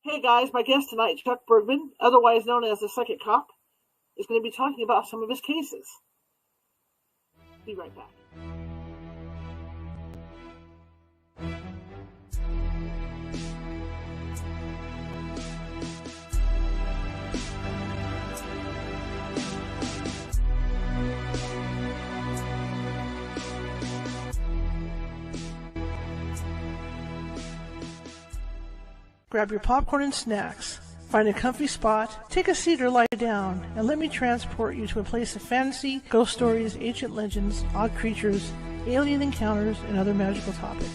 Hey guys, my guest tonight, Chuck Bergman, otherwise known as the Psychic Cop, is going to be talking about some of his cases. Be right back. Grab your popcorn and snacks. Find a comfy spot, take a seat or lie down, and let me transport you to a place of fantasy, ghost stories, ancient legends, odd creatures, alien encounters, and other magical topics.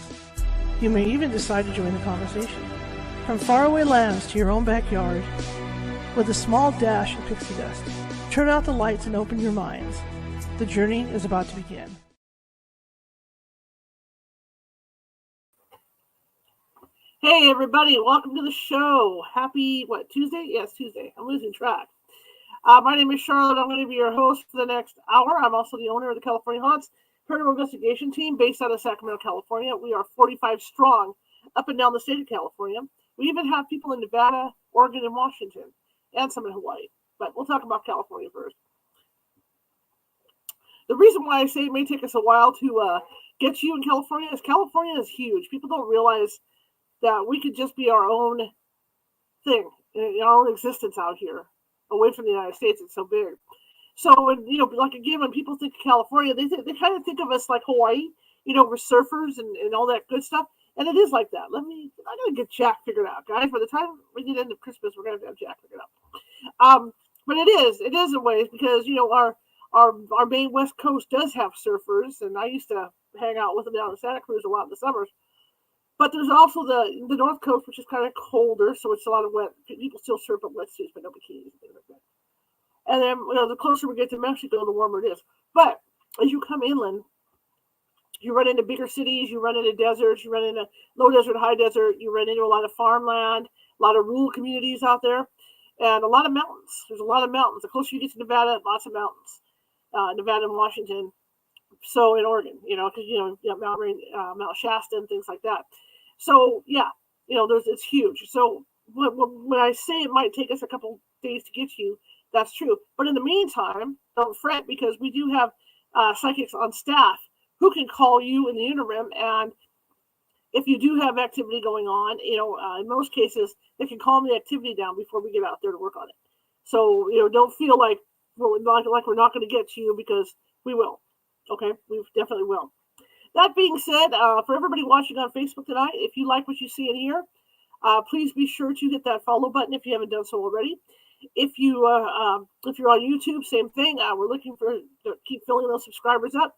You may even decide to join the conversation. From faraway lands to your own backyard, with a small dash of pixie dust. Turn out the lights and open your minds. The journey is about to begin. Hey everybody, welcome to the show. Happy, Tuesday? Yes, Tuesday. I'm losing track. My name is Charlotte. I'm going to be your host for the next hour. I'm also the owner of the California Haunts Paranormal Investigation Team based out of Sacramento, California. We are 45 strong up and down the state of California. We even have people in Nevada, Oregon, and Washington, and some in Hawaii. But we'll talk about California first. The reason why I say it may take us a while to get you in California is huge. People don't realize that we could just be our own thing, our own existence out here, away from the United States. It's so big. So, when when people think of California, they kind of think of us like Hawaii, we're surfers and all that good stuff. And it is like that. I'm going to get Jack figured out, guys. By the time we get into Christmas, we're going to have Jack figured out. But it is in ways because, our main West Coast does have surfers, and I used to hang out with them down in Santa Cruz a lot in the summers. But there's also the North Coast, which is kind of colder, so it's a lot of wet. People still surf up wetsuits, but no bikinis and things like that. And then, the closer we get to Mexico, the warmer it is. But as you come inland, you run into bigger cities, you run into deserts, you run into low desert, high desert, you run into a lot of farmland, a lot of rural communities out there, and a lot of mountains. There's a lot of mountains. The closer you get to Nevada, lots of mountains. Nevada and Washington. So in Oregon, because Mount Shasta and things like that. So yeah, it's huge. So when I say it might take us a couple days to get you, that's true. But in the meantime, don't fret because we do have psychics on staff who can call you in the interim. And if you do have activity going on, in most cases they can calm the activity down before we get out there to work on it. So don't feel like we're not going to get to you because we will. Okay, we definitely will. That being said, for everybody watching on Facebook tonight, if you like what you see in here, please be sure to hit that follow button if you haven't done so already. If you're on YouTube, same thing. We're looking to keep filling those subscribers up.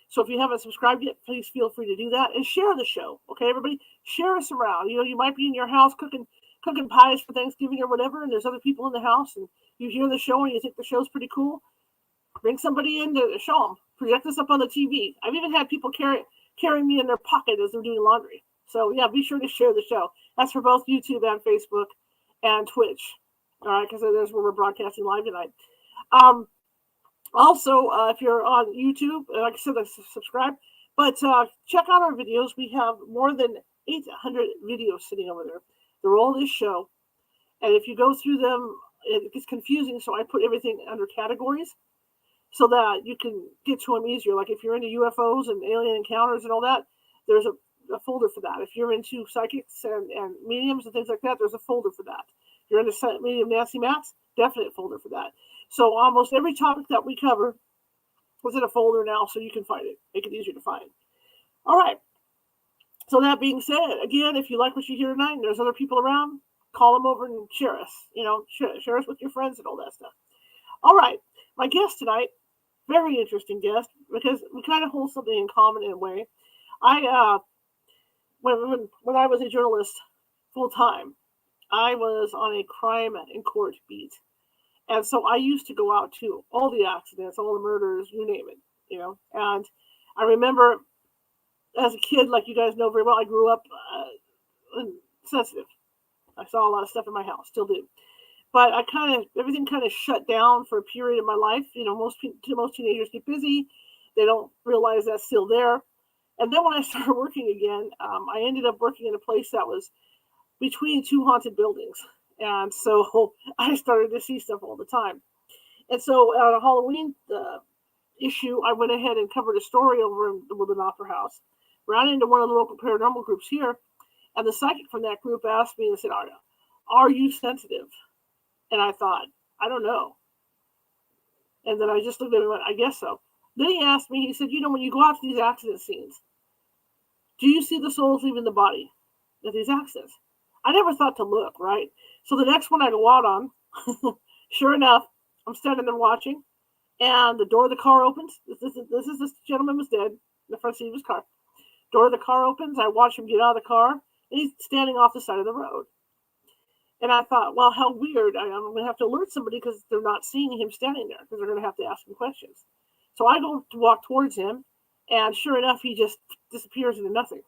So if you haven't subscribed yet, please feel free to do that and share the show. Okay, everybody, share us around. You might be in your house cooking pies for Thanksgiving or whatever, and there's other people in the house, and you hear the show and you think the show's pretty cool. Bring somebody in to show them. Project this up on the TV. I've even had people carrying me in their pocket as they're doing laundry. So yeah, be sure to share the show. That's for both YouTube and Facebook and Twitch. All right, because there's where we're broadcasting live tonight. Also, if you're on YouTube, like I said, subscribe. But check out our videos. We have more than 800 videos sitting over there. They're all this show. And if you go through them, it gets confusing. So I put everything under categories, so that you can get to them easier. Like if you're into UFOs and alien encounters and all that, there's a folder for that. If you're into psychics and mediums and things like that, there's a folder for that. If you're into medium Nancy Matz, definite folder for that. So almost every topic that we cover is in a folder now, so you can find it. Make it easier to find. All right. So that being said, again, if you like what you hear tonight and there's other people around, call them over and share us. Share us with your friends and all that stuff. All right. My guest tonight, very interesting guest, because we kind of hold something in common in a way. When I was a journalist full time, I was on a crime and court beat. And so I used to go out to all the accidents, all the murders, you name it, And I remember as a kid, like you guys know very well, I grew up sensitive. I saw a lot of stuff in my house, still do. But everything kind of shut down for a period of my life. Most teenagers get busy. They don't realize that's still there. And then when I started working again, I ended up working in a place that was between two haunted buildings. And so I started to see stuff all the time. And so on a Halloween issue, I went ahead and covered a story over in the Woodland Opera House. Ran into one of the local paranormal groups here, and the psychic from that group asked me and said, are you sensitive? And I thought, I don't know. And then I just looked at him and went, I guess so. Then he asked me, he said, when you go out to these accident scenes, do you see the souls leaving the body at these accidents? I never thought to look, right? So the next one I go out on, sure enough, I'm standing there watching, and the door of the car opens. This gentleman was dead in the front seat of his car. Door of the car opens. I watch him get out of the car, and he's standing off the side of the road. And I thought, well, how weird. I'm going to have to alert somebody because they're not seeing him standing there because they're going to have to ask him questions. So I go to walk towards him, and sure enough, he just disappears into nothing.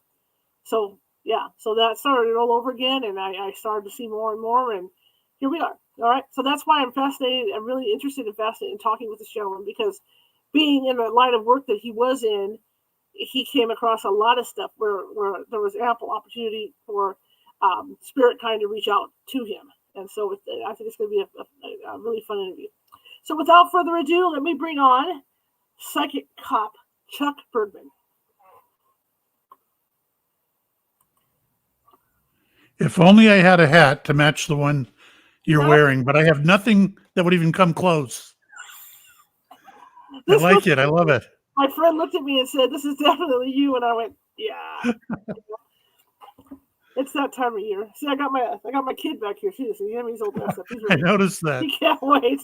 So, yeah, so that started all over again, and I started to see more and more, and here we are. All right, so that's why I'm fascinated. I'm really interested and fascinated in talking with this gentleman because being in the line of work that he was in, he came across a lot of stuff where there was ample opportunity for spirit kind to reach out to him. And so I think it's going to be a really fun interview. So without further ado, let me bring on psychic cop Chuck Bergman. If only I had a hat to match the one you're wearing, but I have nothing that would even come close. I like it. I love it. My friend looked at me and said, "This is definitely you," and I went, "Yeah." It's that time of year. See, I got my kid back here too. See, he's all dressed up. I noticed that. He can't wait.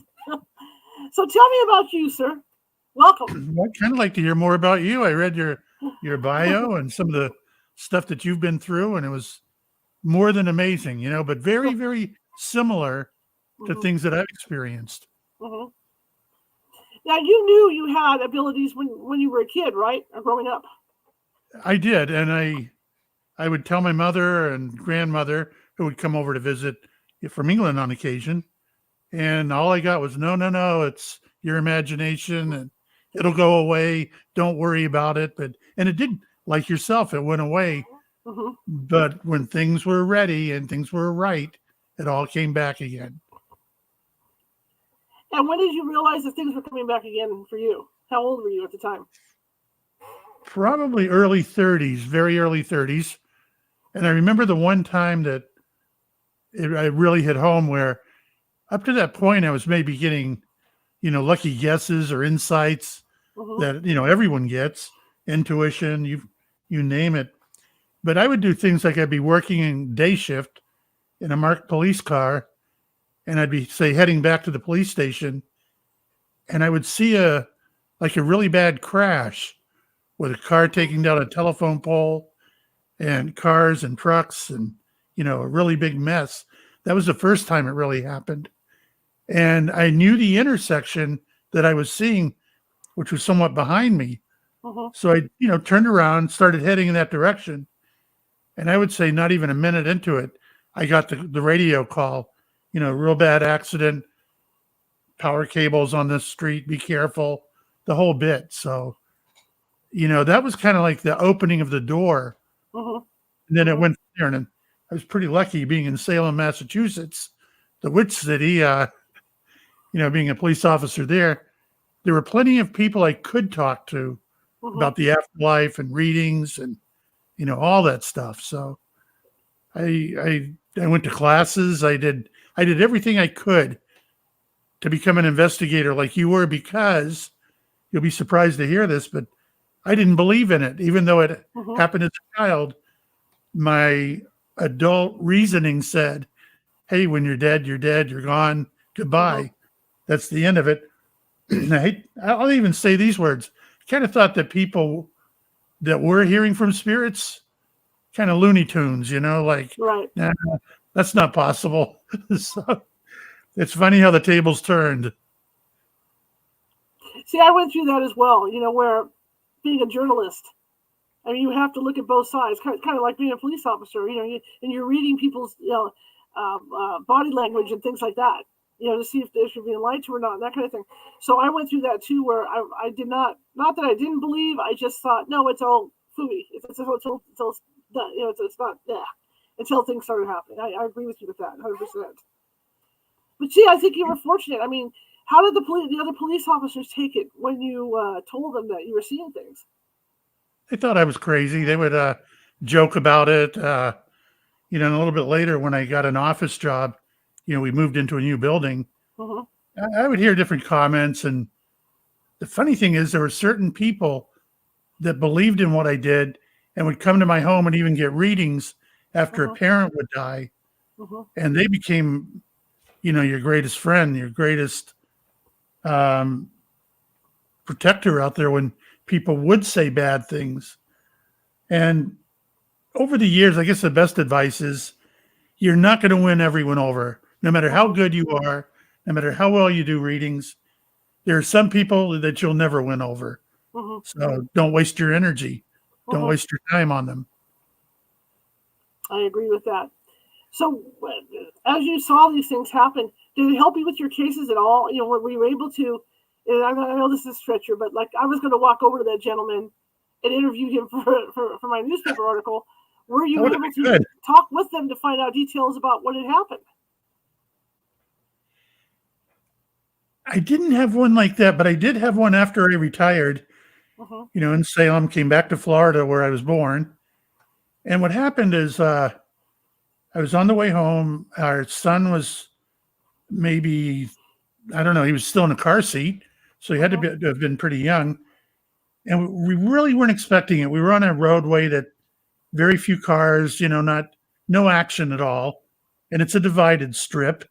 So tell me about you, sir. Welcome. I'd kind of like to hear more about you. I read your bio and some of the stuff that you've been through, and it was more than amazing, but very, very similar to things that I've experienced. Mm-hmm. Now, you knew you had abilities when you were a kid, right? Or growing up. I did, and I would tell my mother and grandmother who would come over to visit from England on occasion, and all I got was, no, it's your imagination, and it'll go away. Don't worry about it. And it did, like yourself, it went away. Mm-hmm. But when things were ready and things were right, it all came back again. And when did you realize that things were coming back again for you? How old were you at the time? Probably early 30s, very early 30s. And I remember the one time that I really hit home where up to that point, I was maybe getting, lucky guesses or insights that, everyone gets, intuition, you name it. But I would do things like I'd be working in day shift in a marked police car, and I'd be, say, heading back to the police station, and I would see a really bad crash with a car taking down a telephone pole and cars and trucks and, a really big mess. That was the first time it really happened. And I knew the intersection that I was seeing, which was somewhat behind me. So I, turned around, started heading in that direction. And I would say not even a minute into it, I got the radio call, real bad accident, power cables on this street, be careful, the whole bit. So, that was kind of like the opening of the door. And then it went there, and I was pretty lucky being in Salem, Massachusetts, the witch city, being a police officer there. There were plenty of people I could talk to about the afterlife and readings and, all that stuff. So I went to classes. I did everything I could to become an investigator like you were, because you'll be surprised to hear this, but I didn't believe in it. Even though it happened as a child, my adult reasoning said, hey, when you're dead, you're gone. Goodbye. That's the end of it. I'll even say these words. I kind of thought that people that were hearing from spirits, kind of Looney Tunes, Right. Nah, that's not possible. So it's funny how the tables turned. See, I went through that as well, where being a journalist, I mean, you have to look at both sides, kind of like being a police officer, and you're reading people's, body language and things like that, to see if they're being lied to or not, that kind of thing. So I went through that too, where I did not that I didn't believe, I just thought, no, it's all phooey. It's all done. It's not that. until things started happening. I agree with you with that, 100%. But see, I think you were fortunate. I mean, how did the other police officers take it when you told them that you were seeing things? They thought I was crazy. They would joke about it. And a little bit later when I got an office job, we moved into a new building. Mm-hmm. I would hear different comments. And the funny thing is there were certain people that believed in what I did and would come to my home and even get readings after a parent would die. Mm-hmm. And they became, your greatest friend, your greatest protector out there when people would say bad things. And over the years, I guess the best advice is you're not going to win everyone over, no matter how good you are, no matter how well you do readings. There are some people that you'll never win over. Mm-hmm. So don't waste your energy. Don't waste your time on them. I agree with that. So as you saw these things happen, did it help you with your cases at all? Were you able to, and I know this is stretcher, but like I was going to walk over to that gentleman and interview him for my newspaper article. Were you able to talk with them to find out details about what had happened? I didn't have one like that, but I did have one after I retired, in Salem, came back to Florida where I was born. And what happened is I was on the way home. Our son was maybe, I don't know, he was still in a car seat. So he had to have been pretty young. And we really weren't expecting it. We were on a roadway that very few cars, no action at all. And it's a divided strip.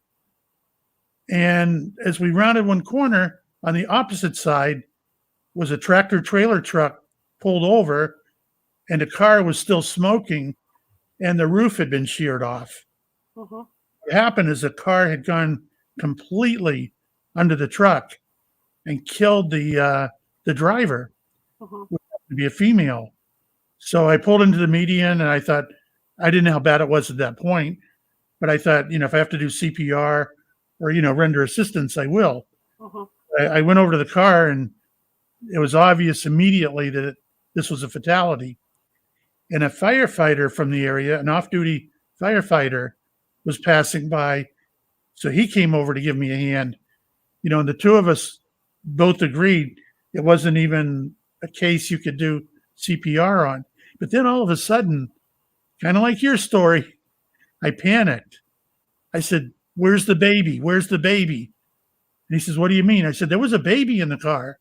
And as we rounded one corner, on the opposite side was a tractor trailer truck pulled over, and a car was still smoking, and the roof had been sheared off. What happened is the car had gone completely under the truck and killed the driver, which happened to be a female. So I pulled into the median, and I thought, I didn't know how bad it was at that point, but I thought, if I have to do CPR or, render assistance, I will. I went over to the car, and it was obvious immediately that this was a fatality. And a firefighter from the area, an off-duty firefighter, was passing by. So he came over to give me a hand. And the two of us both agreed it wasn't even a case you could do CPR on. But then all of a sudden, kind of like your story, I panicked. I said, "Where's the baby? Where's the baby?" And he says, "What do you mean?" I said, "There was a baby in the car."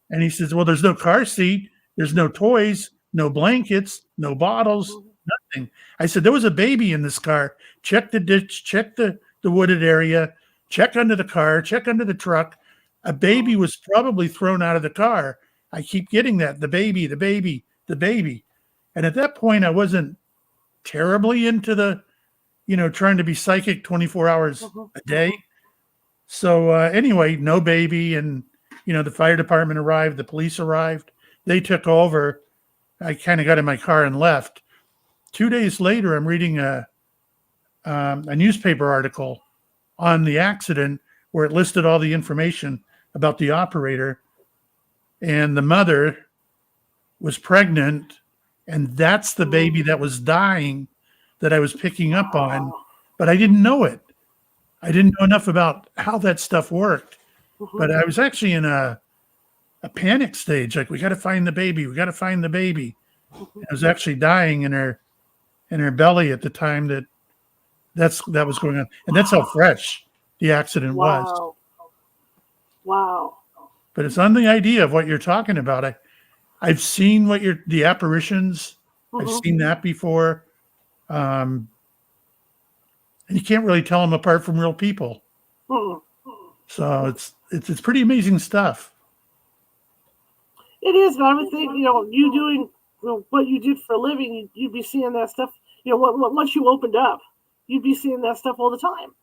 And he says, "Well, there's no car seat. There's no toys, no blankets, no bottles, nothing." I said, "There was a baby in this car. Check the ditch, check the wooded area, check under the car, check under the truck. A baby was probably thrown out of the car." I keep getting that, the baby, the baby, the baby. And at that point, I wasn't terribly into the, trying to be psychic 24 hours a day. So anyway, no baby. And, the fire department arrived, the police arrived, they took over. I kind of got in my car and left. 2 days later, I'm reading a newspaper article on the accident where it listed all the information about the operator, and the mother was pregnant, and that's the baby that was dying that I was picking up on, but I didn't know it. I didn't know enough about how that stuff worked, but I was actually in a panic stage. Like, we got to find the baby. We got to find the baby. I was actually dying in her belly at the time that was going on. And that's how fresh the accident was. Wow. But it's on the idea of what you're talking about. I've seen the apparitions. I've seen that before. And you can't really tell them apart from real people. So it's pretty amazing stuff. It is, but I would think, you doing what you did for a living, you'd be seeing that stuff. Once you opened up, you'd be seeing that stuff all the time.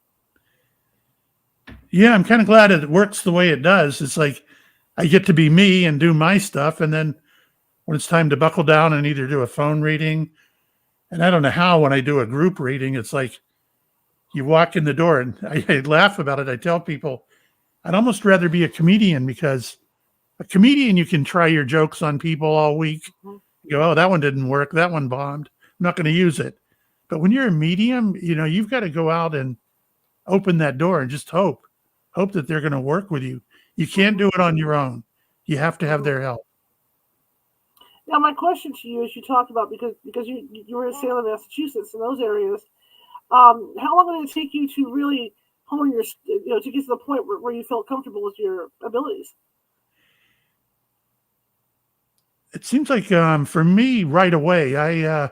Yeah, I'm kind of glad it works the way it does. It's like I get to be me and do my stuff, and then when it's time to buckle down and either do a phone reading, and I don't know how when I do a group reading, it's like you walk in the door, and I laugh about it. I tell people I'd almost rather be a comedian, because a comedian, you can try your jokes on people all week. You go, "Oh, that one didn't work. That one bombed. I'm not going to use it." But when you're a medium, you've got to go out and open that door and just hope that they're going to work with you. You can't do it on your own. You have to have their help. Now, my question to you is, you talked about, because you were in Salem, Massachusetts, in those areas. How long did it take you to really hone your, to get to the point where you felt comfortable with your abilities? It seems like for me, right away, I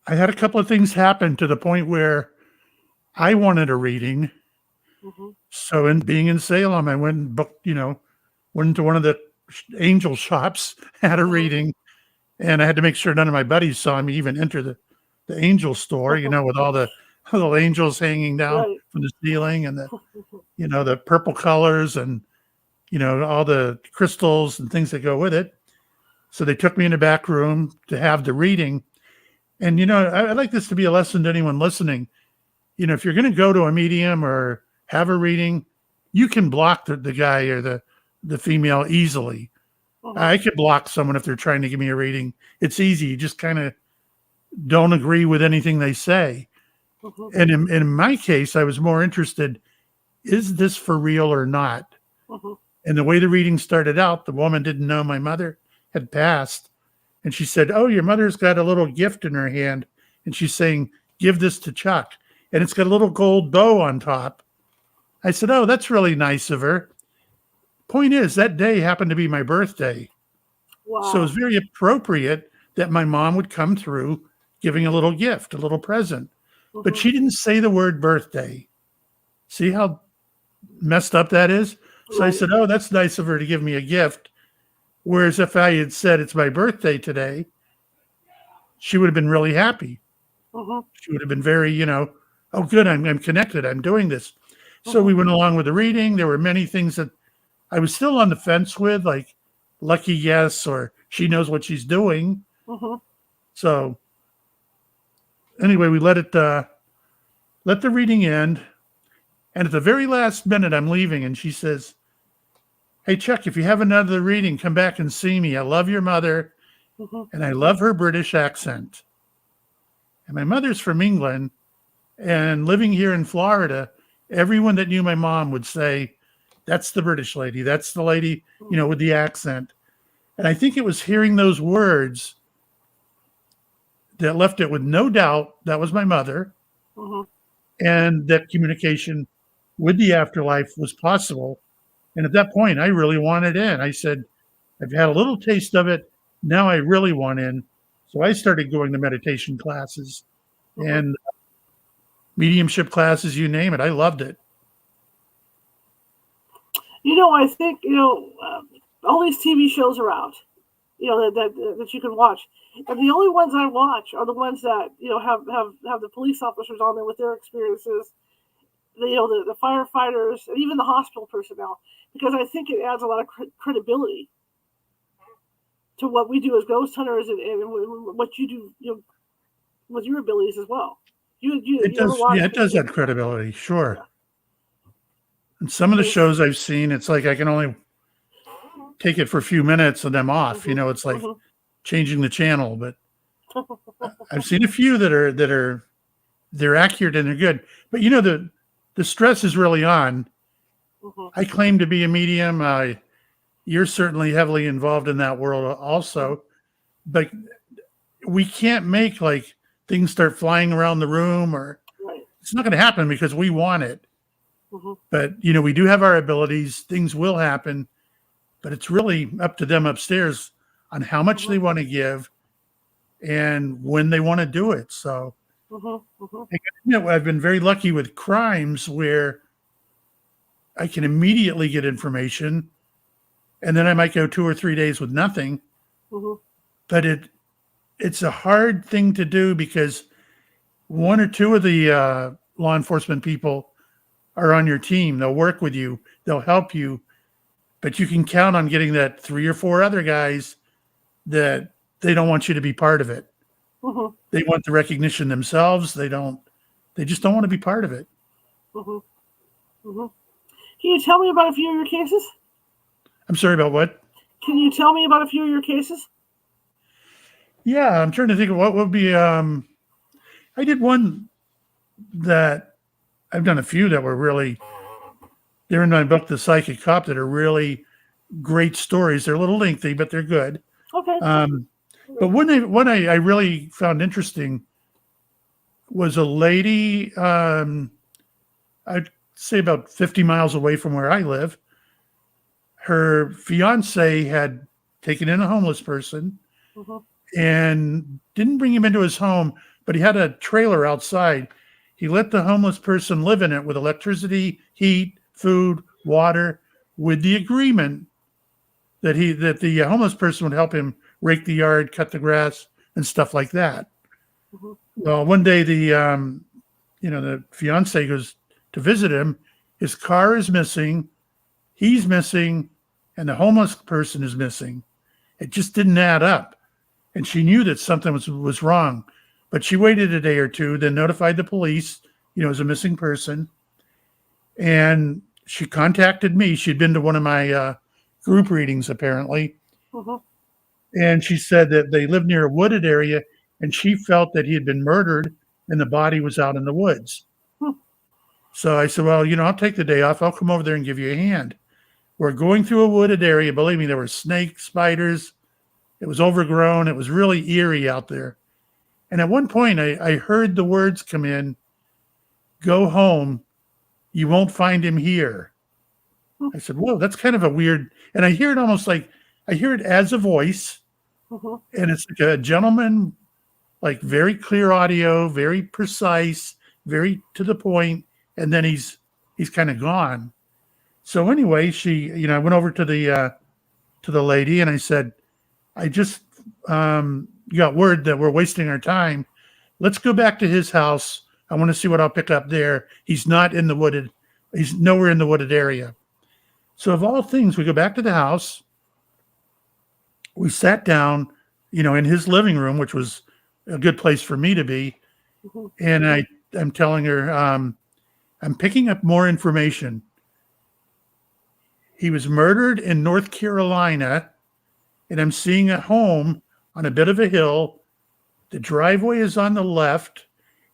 had a couple of things happen to the point where I wanted a reading. Mm-hmm. So in being in Salem, I went and booked, went into one of the angel shops, had a reading, and I had to make sure none of my buddies saw me even enter the angel store, with all the little angels hanging down Right. from the ceiling, and the purple colors, and all the crystals and things that go with it. So they took me in the back room to have the reading. And I'd like this to be a lesson to anyone listening. If you're going to go to a medium or have a reading, you can block the guy or the female easily. I could block someone if they're trying to give me a reading. It's easy. You just kind of don't agree with anything they say. And in my case, I was more interested, is this for real or not? And the way the reading started out, the woman didn't know my mother had passed. And she said, "Oh, your mother's got a little gift in her hand." And she's saying, "Give this to Chuck." And it's got a little gold bow on top. I said, "Oh, that's really nice of her." Point is, that day happened to be my birthday. Wow. So it was very appropriate that my mom would come through giving a little gift, a little present. But she didn't say the word birthday. See how messed up that is? So I said, "Oh, that's nice of her to give me a gift." Whereas if I had said it's my birthday today, she would have been really happy. She would have been very, "Oh, good, I'm connected. I'm doing this." So we went along with the reading. There were many things that I was still on the fence with, like lucky yes, or she knows what she's doing. So anyway, we let the reading end. And at the very last minute, I'm leaving, and she says, "Hey, Chuck, if you have another reading, come back and see me. I love your mother, and I love her British accent." And my mother's from England, and living here in Florida, everyone that knew my mom would say, "That's the British lady. That's the lady, with the accent." And I think it was hearing those words that left it with no doubt that was my mother, and that communication with the afterlife was possible. And at that point, I really wanted in. I said, "I've had a little taste of it. Now I really want in." So I started going to meditation classes and mediumship classes, you name it. I loved it. I think, all these TV shows are out, that you can watch. And the only ones I watch are the ones that, have the police officers on there with their experiences, the firefighters, and even the hospital personnel, because I think it adds a lot of credibility to what we do as ghost hunters, and what you do, with your abilities as well. It does, yeah, it does add credibility, sure. Yeah. And some of the shows I've seen, it's like I can only take it for a few minutes and I'm off. It's like changing the channel. But I've seen a few that are they're accurate and they're good. But the stress is really on. I claim to be a medium. You're certainly heavily involved in that world also. But we can't make like things start flying around the room, or it's not going to happen because we want it. But we do have our abilities. Things will happen, but it's really up to them upstairs on how much they want to give and when they want to do it. So I've been very lucky with crimes where I can immediately get information, and then I might go 2 or 3 days with nothing. But it's a hard thing to do because 1 or 2 of the law enforcement people are on your team. They'll work with you. They'll help you. But you can count on getting that 3 or 4 other guys that they don't want you to be part of it. They want the recognition themselves. They just don't want to be part of it. Can you tell me about a few of your cases? I'm sorry, about what? Can you tell me about a few of your cases? Yeah, I'm trying to think of what would be. I did one that I've done a few that were really. They're in my book, The Psychic Cop, that are really great stories. They're a little lengthy, but they're good. Okay. Um, but one I really found interesting was a lady. I'd say about 50 miles away from where I live. Her fiance had taken in a homeless person Mm-hmm. and didn't bring him into his home, but he had a trailer outside. He let the homeless person live in it with electricity, heat, food, water, with the agreement that the homeless person would help him rake the yard, cut the grass, and stuff like that. Mm-hmm. Well, one day the fiance goes to visit him. His car is missing. He's missing, and the homeless person is missing. It just didn't add up. And she knew that something was wrong. But she waited a day or two, then notified the police, as a missing person. And she contacted me. She'd been to one of my group readings, apparently. Mm-hmm. And she said that they lived near a wooded area, and she felt that he had been murdered and the body was out in the woods. Hmm. So I said, well, I'll take the day off. I'll come over there and give you a hand. We're going through a wooded area. Believe me, there were snakes, spiders. It was overgrown. It was really eerie out there. And at one point, I heard the words come in, go home. You won't find him here. Hmm. I said, whoa, that's kind of a weird. And I hear it almost like I hear it as a voice. Mm-hmm. And it's like a gentleman, like very clear audio, very precise, very to the point. And then he's kind of gone. So anyway, I went over to the lady and I said, I just got word that we're wasting our time. Let's go back to his house. I want to see what I'll pick up there. He's nowhere in the wooded area. So of all things, we go back to the house. We sat down, in his living room, which was a good place for me to be. Mm-hmm. And I'm telling her, I'm picking up more information. He was murdered in North Carolina, and I'm seeing a home on a bit of a hill. The driveway is on the left.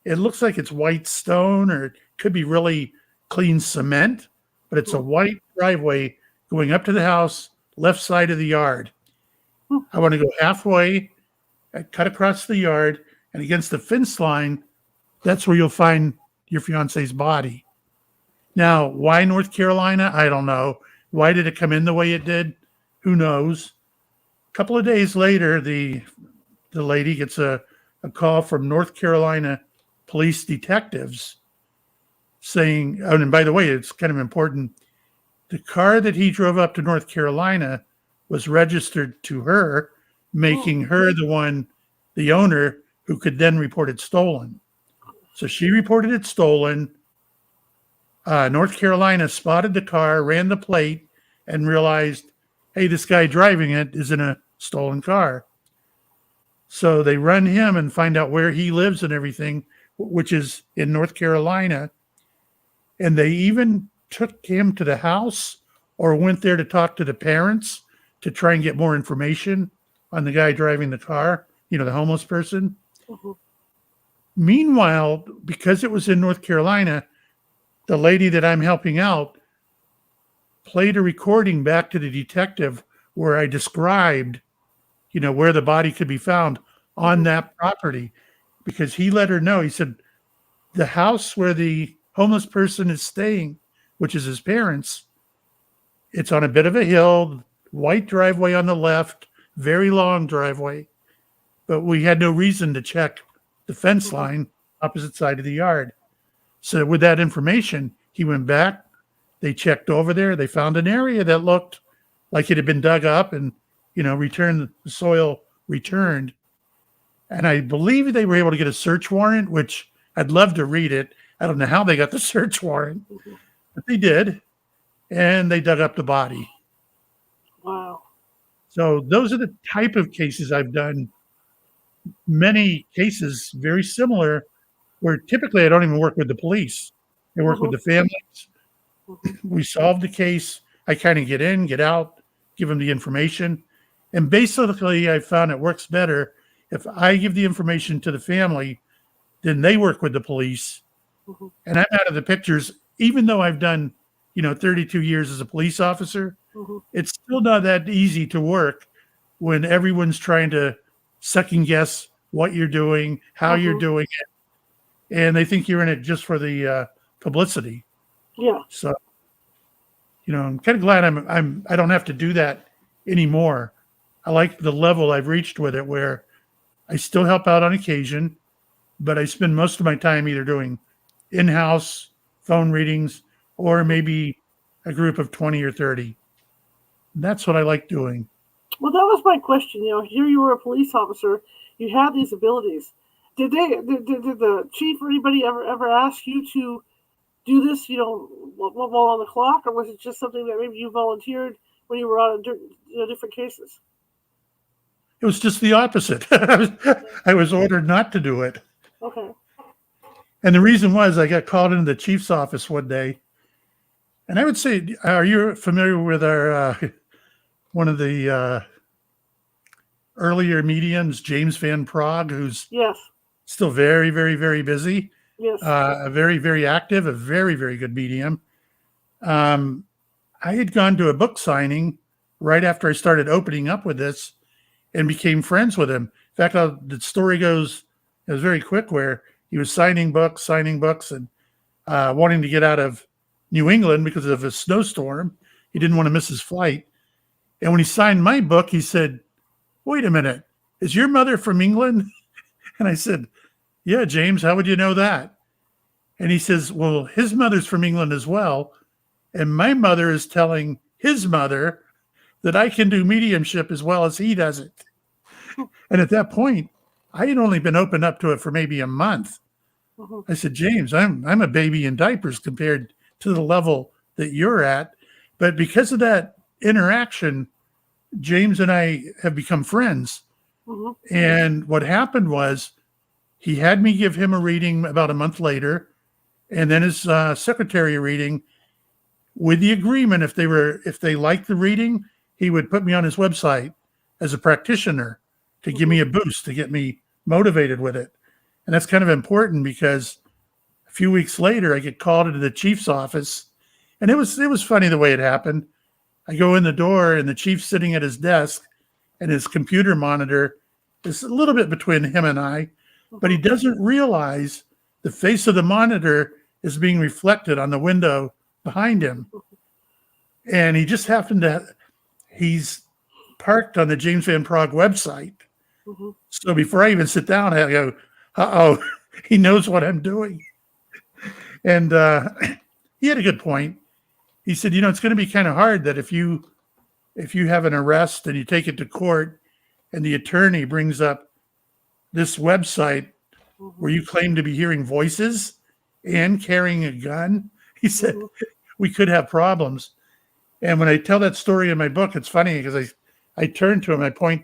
It looks like it's white stone, or it could be really clean cement, but it's a white driveway going up to the house, left side of the yard. I want to go halfway, cut across the yard, and against the fence line, that's where you'll find your fiance's body. Now, why North Carolina? I don't know. Why did it come in the way it did? Who knows? A couple of days later, the lady gets a call from North Carolina police detectives saying, oh, and by the way, it's kind of important. The car that he drove up to North Carolina was registered to her, making her the owner who could then report it stolen. So she reported it stolen. North Carolina spotted the car, ran the plate, and realized, hey, this guy driving it is in a stolen car. So they run him and find out where he lives and everything, which is in North Carolina. And they even took him to the house or went there to talk to the parents to try and get more information on the guy driving the car, the homeless person. Mm-hmm. Meanwhile, because it was in North Carolina, the lady that I'm helping out played a recording back to the detective where I described, where the body could be found on that property, because he let her know. He said, the house where the homeless person is staying, which is his parents, it's on a bit of a hill, white driveway on the left, very long driveway, but we had no reason to check the fence line opposite side of the yard. So with that information, he went back, they checked over there, they found an area that looked like it had been dug up and, the soil returned. And I believe they were able to get a search warrant, which I'd love to read it. I don't know how they got the search warrant, but they did. And they dug up the body. Wow. So those are the type of cases I've done. Many cases very similar, where typically I don't even work with the police. I work with the families. We solve the case. I kind of get in, get out, give them the information. And basically, I found it works better if I give the information to the family, then they work with the police, Mm-hmm. and I'm out of the pictures. Even though I've done, 32 years as a police officer, Mm-hmm. it's still not that easy to work when everyone's trying to second guess what you're doing, how you're Mm-hmm. doing it, and they think you're in it just for the publicity. Yeah. So, I'm kind of glad I don't have to do that anymore. I like the level I've reached with it, where I still help out on occasion, but I spend most of my time either doing in-house phone readings or maybe a group of 20 or 30. That's what I like doing. Well, that was my question. Here you were a police officer. You had these abilities. Did the chief or anybody ever ask you to do this? While on the clock, or was it just something that maybe you volunteered when you were on different cases? It was just the opposite. I was ordered not to do it. Okay. And the reason was I got called into the chief's office one day. And I would say, are you familiar with our one of the earlier mediums, James Van Prague, who's Yes. still very, very, very busy, Yes. very, very active, a very, very good medium. I had gone to a book signing right after I started opening up with this and became friends with him. In fact, the story goes, it was very quick, where he was signing books, and wanting to get out of New England because of a snowstorm. He didn't want to miss his flight. And when he signed my book, he said, "Wait a minute, is your mother from England?" And I said, "Yeah, James, how would you know that?" And he says, "Well, his mother's from England as well. And my mother is telling his mother that I can do mediumship as well as he does it." And at that point, I had only been opened up to it for maybe a month. Mm-hmm. I said, "James, I'm a baby in diapers compared to the level that you're at." But because of that interaction, James and I have become friends. Mm-hmm. And what happened was, he had me give him a reading about a month later, and then his secretary a reading, with the agreement, if they liked the reading, he would put me on his website as a practitioner to give me a boost, to get me motivated with it. And that's kind of important, because a few weeks later I get called into the chief's office, and it was funny the way it happened. I go in the door, and the chief's sitting at his desk, and his computer monitor is a little bit between him and I, but he doesn't realize the face of the monitor is being reflected on the window behind him. And he just happened to, he's parked on the James Van Prague website. Mm-hmm. So before I even sit down, I go, uh-oh, he knows what I'm doing. And he had a good point. He said, it's going to be kind of hard that if you have an arrest and you take it to court, and the attorney brings up this website where you claim to be hearing voices and carrying a gun, he said, we could have problems. And when I tell that story in my book, it's funny, because I turn to him, I point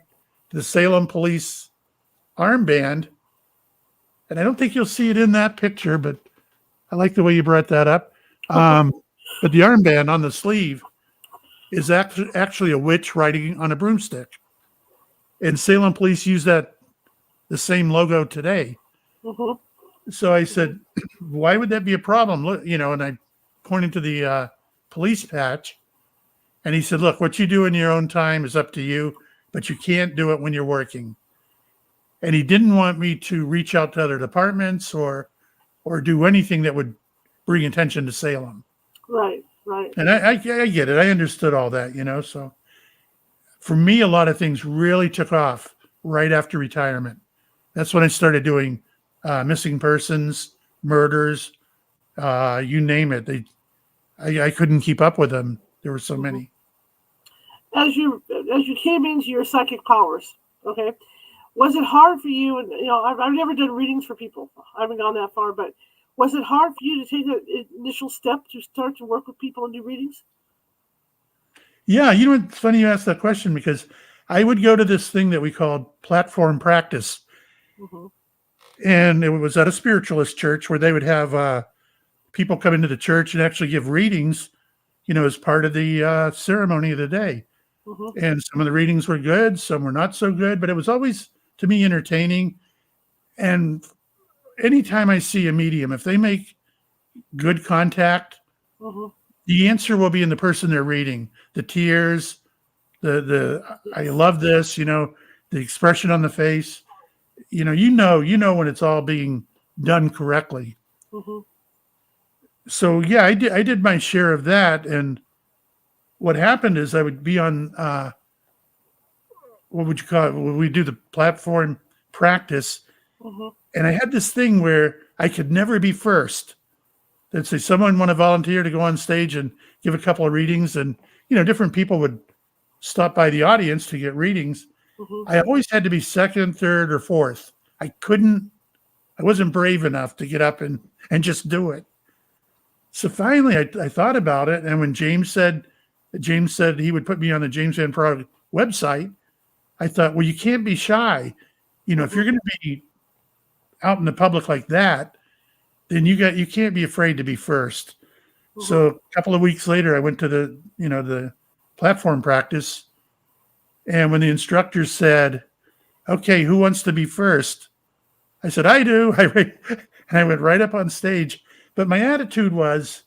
to the Salem police armband, and I don't think you'll see it in that picture, but I like the way you brought that up. But the armband on the sleeve is actually a witch riding on a broomstick. And Salem police use the same logo today. Mm-hmm. So I said, why would that be a problem? Look, and I pointed to the police patch, and he said, "Look, what you do in your own time is up to you, but you can't do it when you're working." And he didn't want me to reach out to other departments or do anything that would bring attention to Salem. Right. And I get it. I understood all that, so for me, a lot of things really took off right after retirement. That's when I started doing missing persons, murders, you name it. I couldn't keep up with them. There were so many. As you came into your psychic powers, okay, was it hard for you? And I've never done readings for people. I haven't gone that far, but was it hard for you to take the initial step to start to work with people and do readings? Yeah, it's funny you asked that question, because I would go to this thing that we called platform practice. Mm-hmm. And it was at a spiritualist church where they would have people come into the church and actually give readings, as part of the ceremony of the day. Mm-hmm. And some of the readings were good, some were not so good, but it was always to me entertaining. And anytime I see a medium, if they make good contact, the answer will be in the person they're reading. The tears, the I love this, the expression on the face. You know when it's all being done correctly. So yeah, I did my share of that. And what happened is I would be on what would you call it? When we do the platform practice, and I had this thing where I could never be first. They'd say, someone want to volunteer to go on stage and give a couple of readings, and different people would stop by the audience to get readings. I always had to be second, third, or fourth. I wasn't brave enough to get up and just do it. So finally I thought about it, and when James said he would put me on the James Van Prague website, I thought, well, you can't be shy. If you're going to be out in the public like that, then you can't be afraid to be first. So a couple of weeks later, I went to the platform practice, and when the instructor said, "Okay, who wants to be first?" I said, "I do." And I went right up on stage. But my attitude was,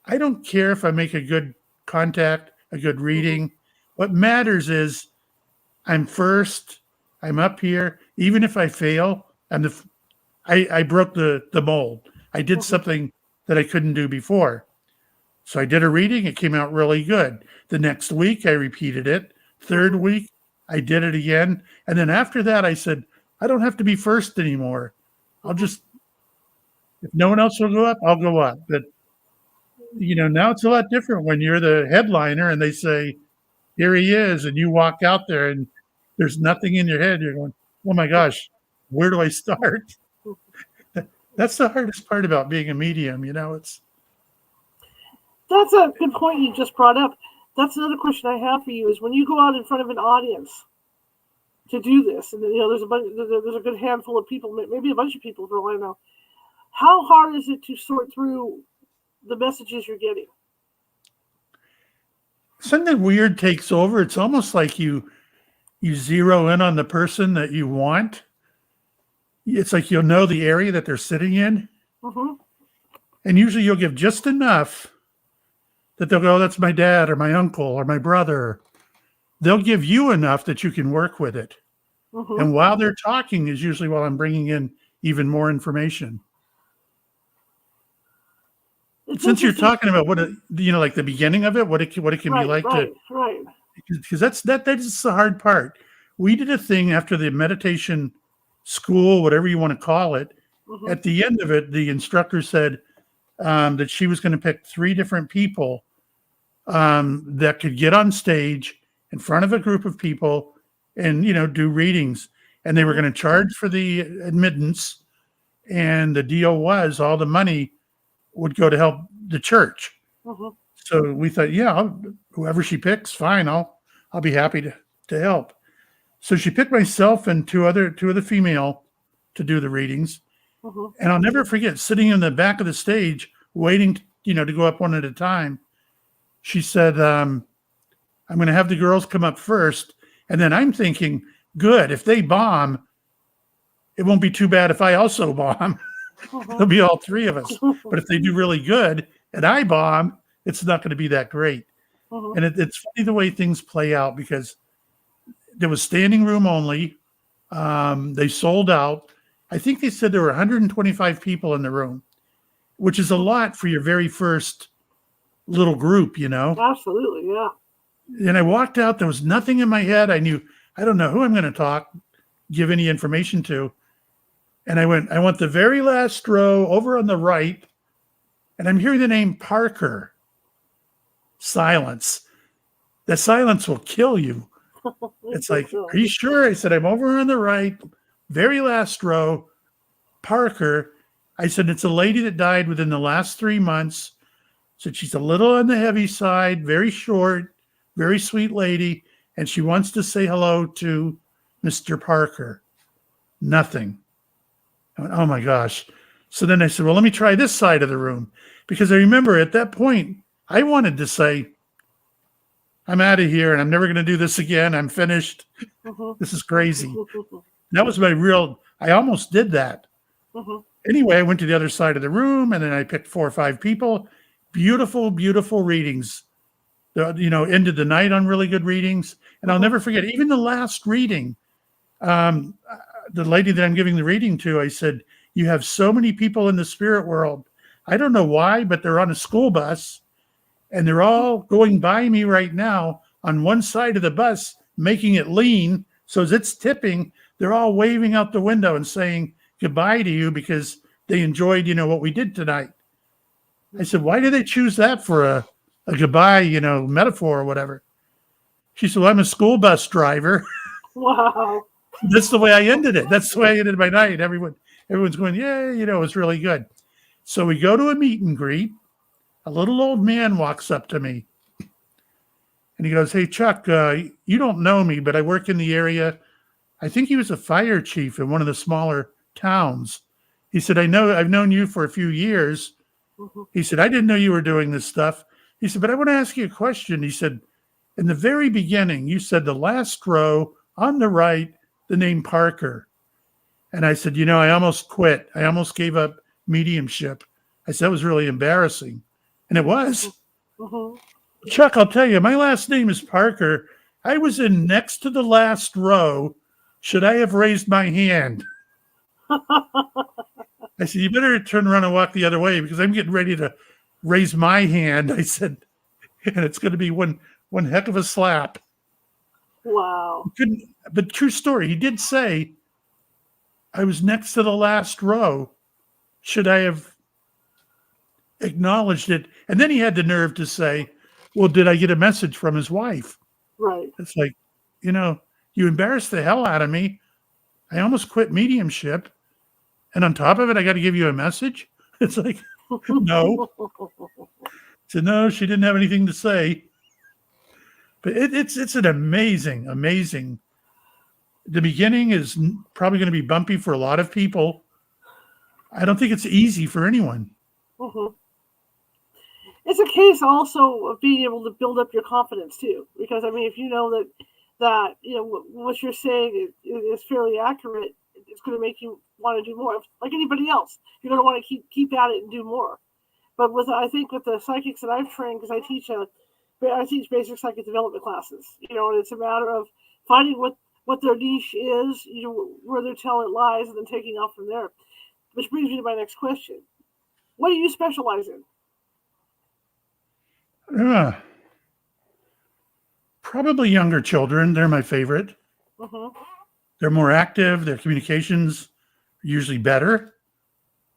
I don't care if I make a good contact, a good reading. What matters is I'm first. I'm up here. Even if I fail, I broke the mold. I did something that I couldn't do before. So I did a reading. It came out really good. The next week, I repeated it. Third week, I did it again. And then after that, I said, I don't have to be first anymore. If no one else will go up, I'll go up. But, now it's a lot different when you're the headliner and they say, here he is, and you walk out there and there's nothing in your head. You're going, oh my gosh, where do I start? That's the hardest part about being a medium, That's a good point you just brought up. That's another question I have for you: is when you go out in front of an audience to do this, and there's a good handful of people, maybe a bunch of people for all I know. How hard is it to sort through the messages you're getting? Something weird takes over. It's almost like you zero in on the person that you want. It's like you'll know the area that they're sitting in. And usually you'll give just enough that they'll go, that's my dad or my uncle or my brother. They'll give you enough that you can work with it. And while they're talking is usually while I'm bringing in even more information. Since you're talking about what like the beginning of it, what it can be like, because that is the hard part. We did a thing after the meditation school, whatever you want to call it. At the end of it, the instructor said that she was going to pick 3 different people that could get on stage in front of a group of people and do readings, and they were going to charge for the admittance, and the deal was all the money would go to help the church. So we thought, whoever she picks, fine, I'll be happy to help. So she picked myself and two other female to do the readings. And I'll never forget sitting in the back of the stage waiting to go up one at a time. She said, I'm going to have the girls come up first. And then I'm thinking, good, if they bomb, it won't be too bad if I also bomb. There'll be all 3 of us. But if they do really good and I bomb, it's not going to be that great. And it's funny the way things play out, because there was standing room only. They sold out. I think they said there were 125 people in the room, which is a lot for your very first little group, Absolutely, yeah. And I walked out. There was nothing in my head. I don't know who I'm going to give any information to. And I want the very last row over on the right, and I'm hearing the name Parker. Silence. That silence will kill you. It's like, are you sure? I said, I'm over on the right, very last row, Parker. I said, it's a lady that died within the last 3 months. Said she's a little on the heavy side, very short, very sweet lady, and she wants to say hello to Mr. Parker. Nothing. I went, oh my gosh. So then I said, well, let me try this side of the room. Because I remember at that point, I wanted to say, I'm out of here and I'm never going to do this again. I'm finished. This is crazy. That was I almost did that. Mm-hmm. Anyway, I went to the other side of the room and then I picked 4 or 5 people. Beautiful, beautiful readings. Ended the night on really good readings. And I'll Mm-hmm. never forget, even the last reading, um, the lady that I'm giving the reading to, I said, you have so many people in the spirit world. I don't know why, but they're on a school bus and they're all going by me right now on one side of the bus, making it lean. So as it's tipping, they're all waving out the window and saying goodbye to you because they enjoyed, what we did tonight. I said, why did they choose that for a goodbye, metaphor or whatever? She said, well, I'm a school bus driver. Wow. That's the way I ended it. That's the way I ended my night. Everyone's going, yeah, it was really good. So we go to a meet and greet. A little old man walks up to me and he goes, hey, Chuck, you don't know me, but I work in the area. I think he was a fire chief in one of the smaller towns. He said, I've known you for a few years. Mm-hmm. He said, I didn't know you were doing this stuff. He said, but I want to ask you a question. He said, in the very beginning, you said the last row on the right, the name Parker. And I said, I almost quit. I almost gave up mediumship. I said, that was really embarrassing. And it was. Mm-hmm. Chuck, I'll tell you, my last name is Parker. I was in next to the last row. Should I have raised my hand? I said, you better turn around and walk the other way because I'm getting ready to raise my hand. I said, and it's going to be one heck of a slap. Wow. But true story, he did say, I was next to the last row. Should I have acknowledged it? And then he had the nerve to say, well, did I get a message from his wife? Right. It's like, you embarrassed the hell out of me. I almost quit mediumship. And on top of it, I got to give you a message. It's like, no. So no, she didn't have anything to say. But it's an amazing, amazing. The beginning is probably going to be bumpy for a lot of people. I don't think it's easy for anyone. Mm-hmm. It's a case also of being able to build up your confidence too, because I mean, if you know that what you're saying is fairly accurate, it's going to make you want to do more. Like anybody else, you're going to want to keep at it and do more. But I think with the psychics that I've trained, because I teach basic psychic development classes, and it's a matter of finding what their niche is, where their talent lies, and then taking off from there. Which brings me to my next question: what do you specialize in? Probably younger children. They're my favorite. Mm-hmm. They're more active. Their communications are usually better.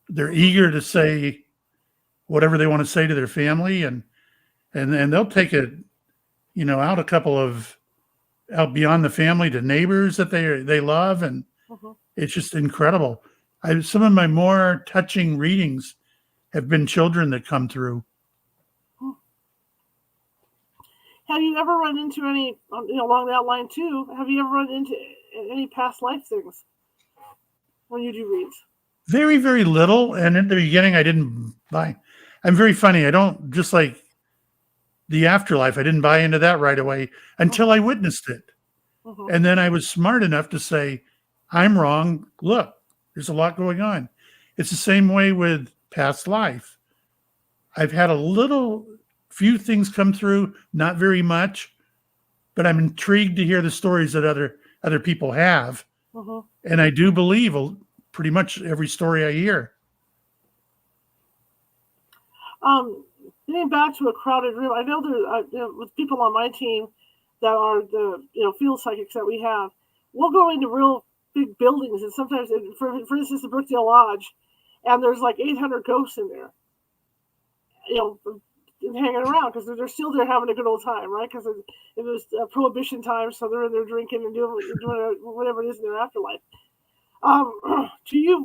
They're eager to say whatever they want to say to their family, and they'll take it, out a couple of out beyond the family to neighbors that they love, and Mm-hmm. it's just incredible. Some of my more touching readings have been children that come through. Have you ever run into any, along that line too? Have you ever run into any past life things when you do reads? Very, very little. And in the beginning, I didn't buy. I'm very funny. I don't, just like the afterlife, I didn't buy into that right away until I witnessed it. Mm-hmm. And then I was smart enough to say, I'm wrong. Look, there's a lot going on. It's the same way with past life. I've had few things come through, not very much, but I'm intrigued to hear the stories that other people have. Mm-hmm. And I do believe pretty much every story I hear. Getting back to a crowded room, I know with people on my team that are the field psychics that we have, we'll go into real big buildings, and sometimes, for instance, the Brookdale Lodge, and there's like 800 ghosts in there, hanging around because they're still there having a good old time, right? Because it was prohibition time, so they're in there drinking and doing whatever it is in their afterlife. Do you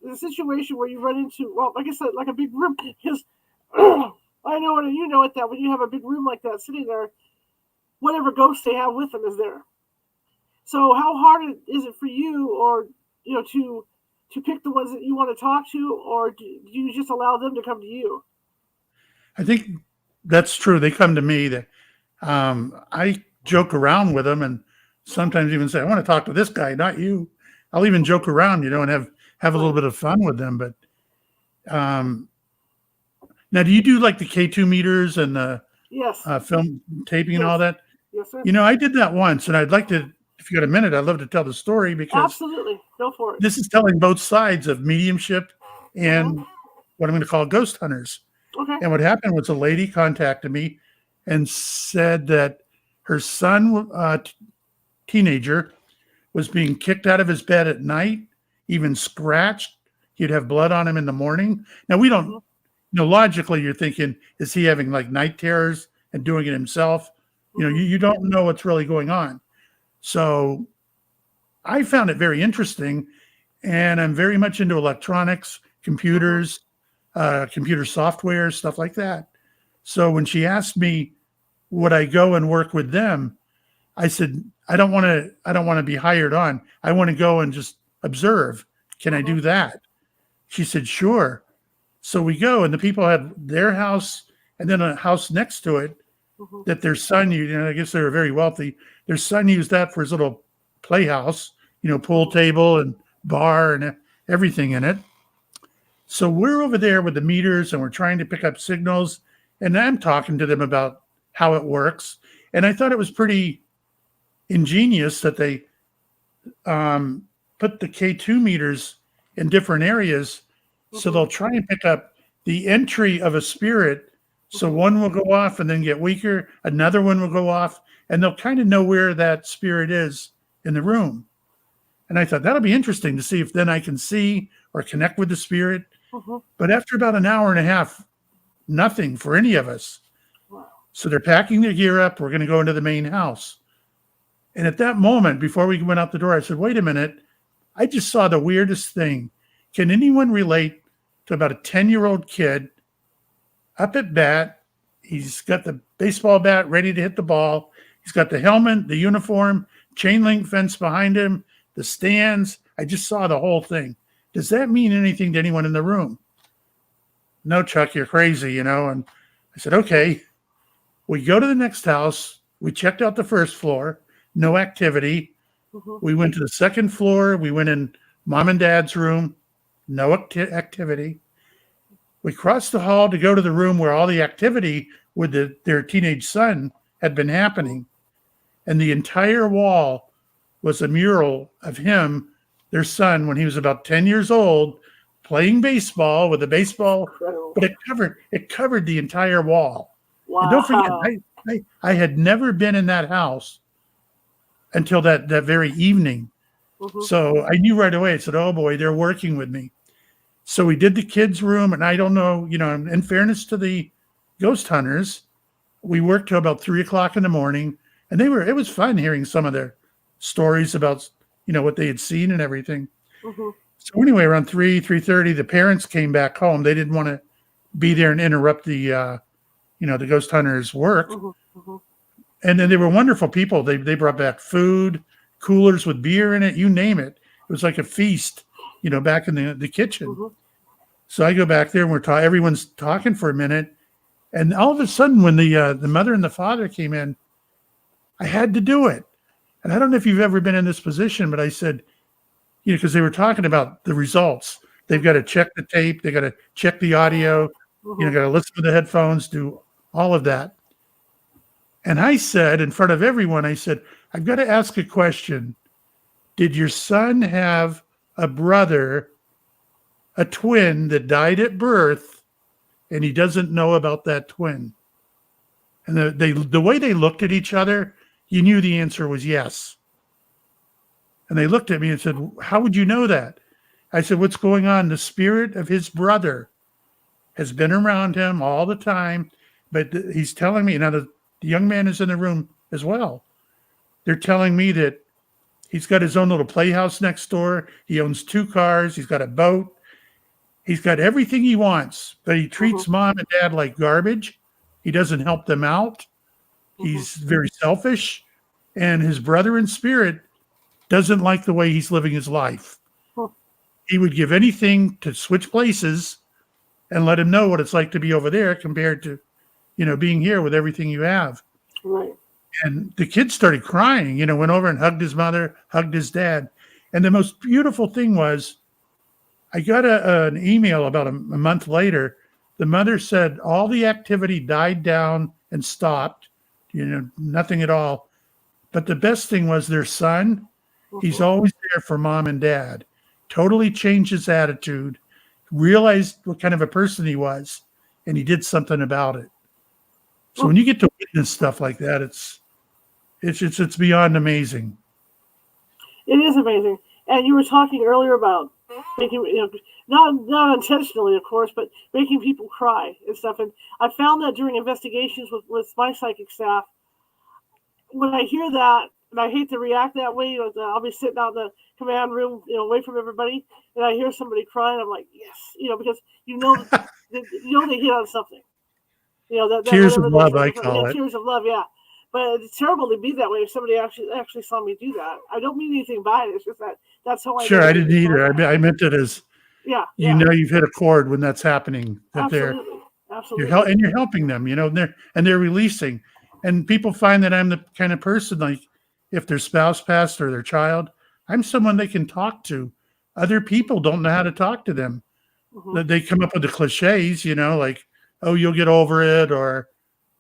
the situation where you run into, well, like I said, like a big room? Because I know it and you know it, that when you have a big room like that sitting there, whatever ghost they have with them is there. So how hard is it for you, or to pick the ones that you want to talk to, or do you just allow them to come to you? I think that's true. They come to me. That I joke around with them and sometimes even say, I want to talk to this guy, not you. I'll even joke around, and have a little Right. bit of fun with them. But now, do you do like the K2 meters and the Yes. film taping and all Yes. that? Yes, sir. I did that once, and I'd like to, if you got a minute, I'd love to tell the story because Absolutely. Go for it. this is telling both sides of mediumship and Mhm. what I'm going to call ghost hunters. Okay. And what happened was a lady contacted me and said that her son, teenager, was being kicked out of his bed at night, even scratched. He'd have blood on him in the morning. Now, we don't, Mhm. logically, you're thinking, is he having like night terrors and doing it himself? Mhm. You don't know what's really going on. So I found it very interesting. And I'm very much into electronics, computers, computer software, stuff like that. So when she asked me, would I go and work with them? I said, I don't want to be hired on. I want to go and just observe. Can I do that? She said, sure. So we go, and the people had their house and then a house next to it Mhm. that their son used. I guess they were very wealthy. Their son used that for his little playhouse, pool table and bar and everything in it. So we're over there with the meters and we're trying to pick up signals. And I'm talking to them about how it works. And I thought it was pretty ingenious that they put the K2 meters in different areas. So they'll try and pick up the entry of a spirit. So one will go off and then get weaker. Another one will go off and they'll kind of know where that spirit is in the room. And I thought that'll be interesting to see if then I can see or connect with the spirit. Mhm. But after about an hour and a half, nothing for any of us. Wow. So they're packing their gear up. We're going to go into the main house. And at that moment, before we went out the door, I said, wait a minute. I just saw the weirdest thing. Can anyone relate to about a 10-year-old kid up at bat? He's got the baseball bat ready to hit the ball. He's got the helmet, the uniform, chain link fence behind him, the stands. I just saw the whole thing. Does that mean anything to anyone in the room? No, Chuck, you're crazy, And I said, okay. We go to the next house. We checked out the first floor. No activity. Mhm. We went to the second floor. We went in mom and dad's room. No activity. We crossed the hall to go to the room where all the activity with their teenage son had been happening. And the entire wall was a mural of him, their son, when he was about 10 years old, playing baseball with a baseball, Incredible. but it covered the entire wall. Wow. And don't forget, I had never been in that house until that very evening. Mhm. So I knew right away. I said, oh boy, they're working with me. So we did the kids' room, and I don't know, in fairness to the ghost hunters, we worked till about 3 o'clock in the morning, and it was fun hearing some of their stories about, what they had seen and everything. Mhm. So anyway, around 3:30, the parents came back home. They didn't want to be there and interrupt the ghost hunters' work. Mhm. Mhm. And then they were wonderful people. They brought back food, coolers with beer in it, you name it. It was like a feast, back in the kitchen. Mhm. So I go back there and everyone's talking for a minute. And all of a sudden, when the mother and the father came in, I had to do it. And I don't know if you've ever been in this position, but I said, because they were talking about the results. They've got to check the tape. They got to check the audio, Mhm. got to listen to the headphones, do all of that. And I said, in front of everyone, I said, I've got to ask a question. Did your son have a brother, a twin that died at birth, and he doesn't know about that twin? And the way they looked at each other, you knew the answer was yes. And they looked at me and said, how would you know that? I said, what's going on? The spirit of his brother has been around him all the time, but he's telling me, now the young man is in the room as well. They're telling me that he's got his own little playhouse next door. He owns 2 cars. He's got a boat. He's got everything he wants, but he treats mom and dad like garbage. He doesn't help them out. He's very selfish. And his brother in spirit doesn't like the way he's living his life. Huh. He would give anything to switch places and let him know what it's like to be over there compared to, being here with everything you have. Right. And the kid started crying, went over and hugged his mother, hugged his dad. And the most beautiful thing was I got an email about a month later. The mother said all the activity died down and stopped, nothing at all. But the best thing was their son, he's always there for mom and dad. Totally changed his attitude, realized what kind of a person he was, and he did something about it. So when you get to witness stuff like that, it's beyond amazing. It is amazing. And you were talking earlier about making, not intentionally, of course, but making people cry and stuff. And I found that during investigations with my psychic staff, when I hear that, and I hate to react that way, I'll be sitting out in the command room, away from everybody, and I hear somebody crying, I'm like, yes, because they hit on something. Tears of love, I call it. Tears of love, yeah. But it's terrible to be that way if somebody actually saw me do that. I don't mean anything by it. It's just that's how I. Sure, I didn't either. I meant it as. Yeah. You've hit a chord when that's happening. That Absolutely. you're helping them. They're releasing, and people find that I'm the kind of person, like if their spouse passed or their child, I'm someone they can talk to. Other people don't know how to talk to them. That they come up with the cliches, like, oh, you'll get over it, or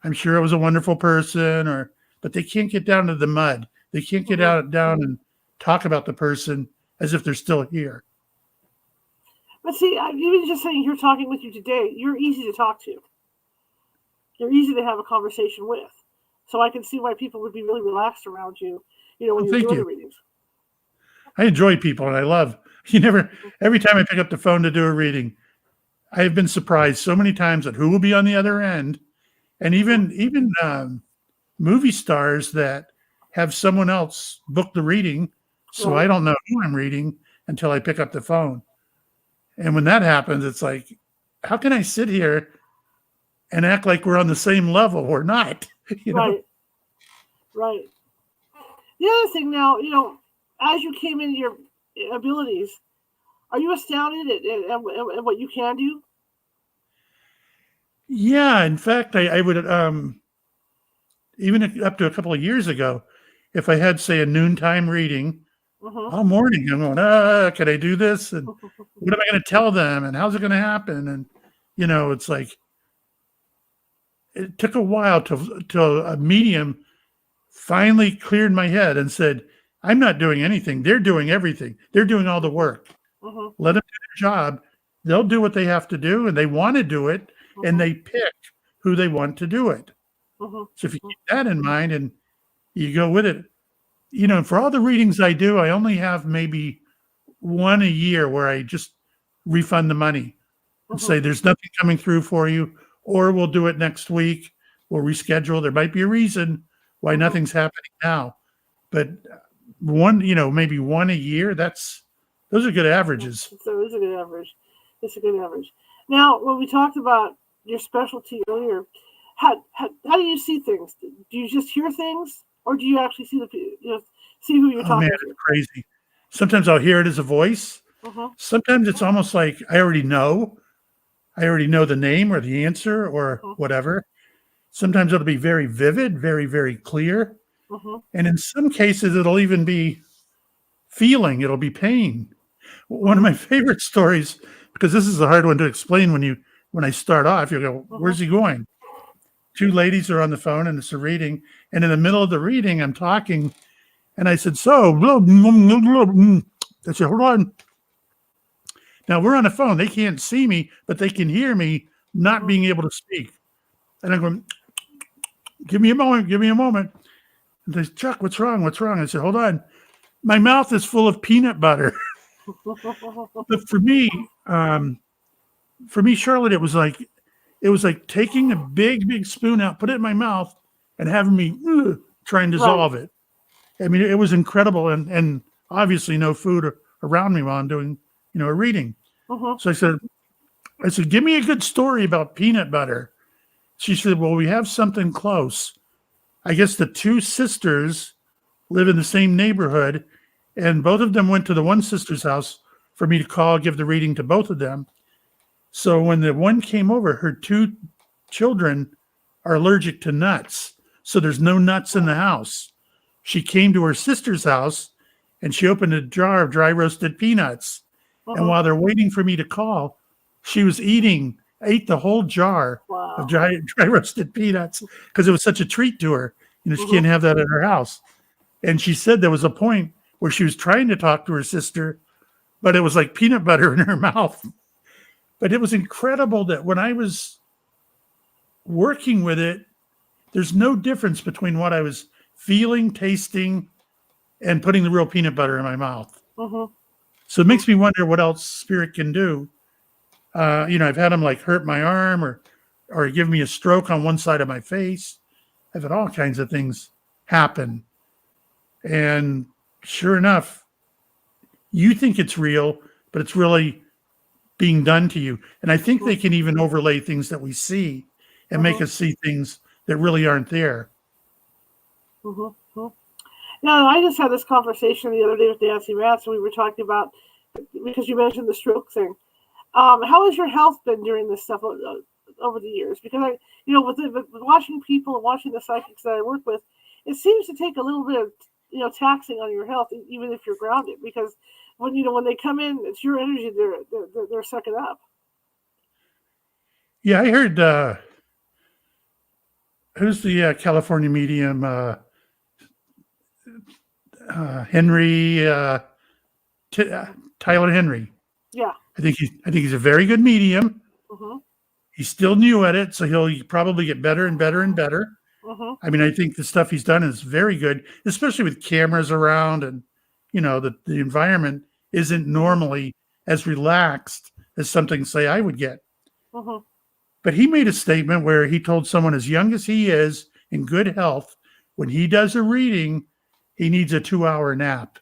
I'm sure it was a wonderful person, but they can't get down to the mud. They can't get down and talk about the person as if they're still here. But see, even just sitting here talking with you today, you're easy to talk to. You're easy to have a conversation with. So I can see why people would be really relaxed around you, when you're doing the readings. I enjoy people, and I love, every time I pick up the phone to do a reading, I have been surprised so many times at who will be on the other end. And even movie stars that have someone else book the reading, so I don't know who I'm reading until I pick up the phone. And when that happens, it's like, how can I sit here and act like we're on the same level or not? Right. The other thing now, as you came into your abilities, are you astounded at what you can do? Yeah, in fact, I would, even up to a couple of years ago, if I had, say, a noontime reading, all morning, I'm going, can I do this? And what am I going to tell them? And how's it going to happen? And, it's like, it took a while till a medium finally cleared my head and said, I'm not doing anything. They're doing everything. They're doing all the work. Let them do their job. They'll do what they have to do, and they want to do it, and they pick who they want to do it. So if you keep that in mind and you go with it, for all the readings I do, I only have maybe one a year where I just refund the money and say, there's nothing coming through for you, or we'll do it next week. We'll reschedule. There might be a reason why nothing's happening now, but maybe one a year. Those are good averages. So it's a good average. It's a good average. Now, when we talked about your specialty earlier, how do you see things? Do you just hear things, or do you actually see see who you're talking to? It's crazy. Sometimes I'll hear it as a voice. Sometimes it's almost like I already know the name or the answer or whatever. Sometimes it'll be very vivid, very, very clear. And in some cases, it'll even be feeling. It'll be pain. One of my favorite stories, because this is a hard one to explain when I start off, you go, where's he going? Two ladies are on the phone and it's a reading. And in the middle of the reading, I'm talking and I said, so, I said, hold on. Now we're on the phone. They can't see me, but they can hear me not being able to speak. And I'm going, give me a moment. And they said, Chuck, what's wrong? I said, hold on. My mouth is full of peanut butter. But for me, Charlotte, it was like taking a big spoon out, put it in my mouth, and having me try and dissolve it. I mean, it was incredible, and obviously no food around me while I'm doing, a reading. So I said, give me a good story about peanut butter. She said, well, we have something close. I guess the two sisters live in the same neighborhood, and both of them went to the one sister's house for me to give the reading to both of them. So when the one came over, her two children are allergic to nuts. So there's no nuts in the house. She came to her sister's house and she opened a jar of dry roasted peanuts. And while they're waiting for me to call, she was ate the whole jar of Wow. dry roasted peanuts because it was such a treat to her. She can't have that at her house. And she said there was a point where she was trying to talk to her sister, but it was like peanut butter in her mouth. But it was incredible that when I was working with it, there's no difference between what I was feeling, tasting, and putting the real peanut butter in my mouth. So it makes me wonder what else spirit can do. I've had them like hurt my arm or give me a stroke on one side of my face. I've had all kinds of things happen. And sure enough, you think it's real, but it's really being done to you. And I think they can even overlay things that we see and make us see things that really aren't there. Now, I just had this conversation the other day with Nancy Matz, and we were talking about, because you mentioned the stroke thing. How has your health been during this stuff over the years? Because with watching people and watching the psychics that I work with, it seems to take a little bit of taxing on your health, even if you're grounded. Because when they come in, it's your energy they're sucking up. Yeah, I heard. Who's the California medium? Henry Tyler Henry. Yeah, I think he's a very good medium. He's still new at it, so he'll probably get better and better and better. I mean, I think the stuff he's done is very good, especially with cameras around, and the environment isn't normally as relaxed as something, say, I would get. But he made a statement where he told someone as young as he is in good health, when he does a reading, he needs a 2-hour nap.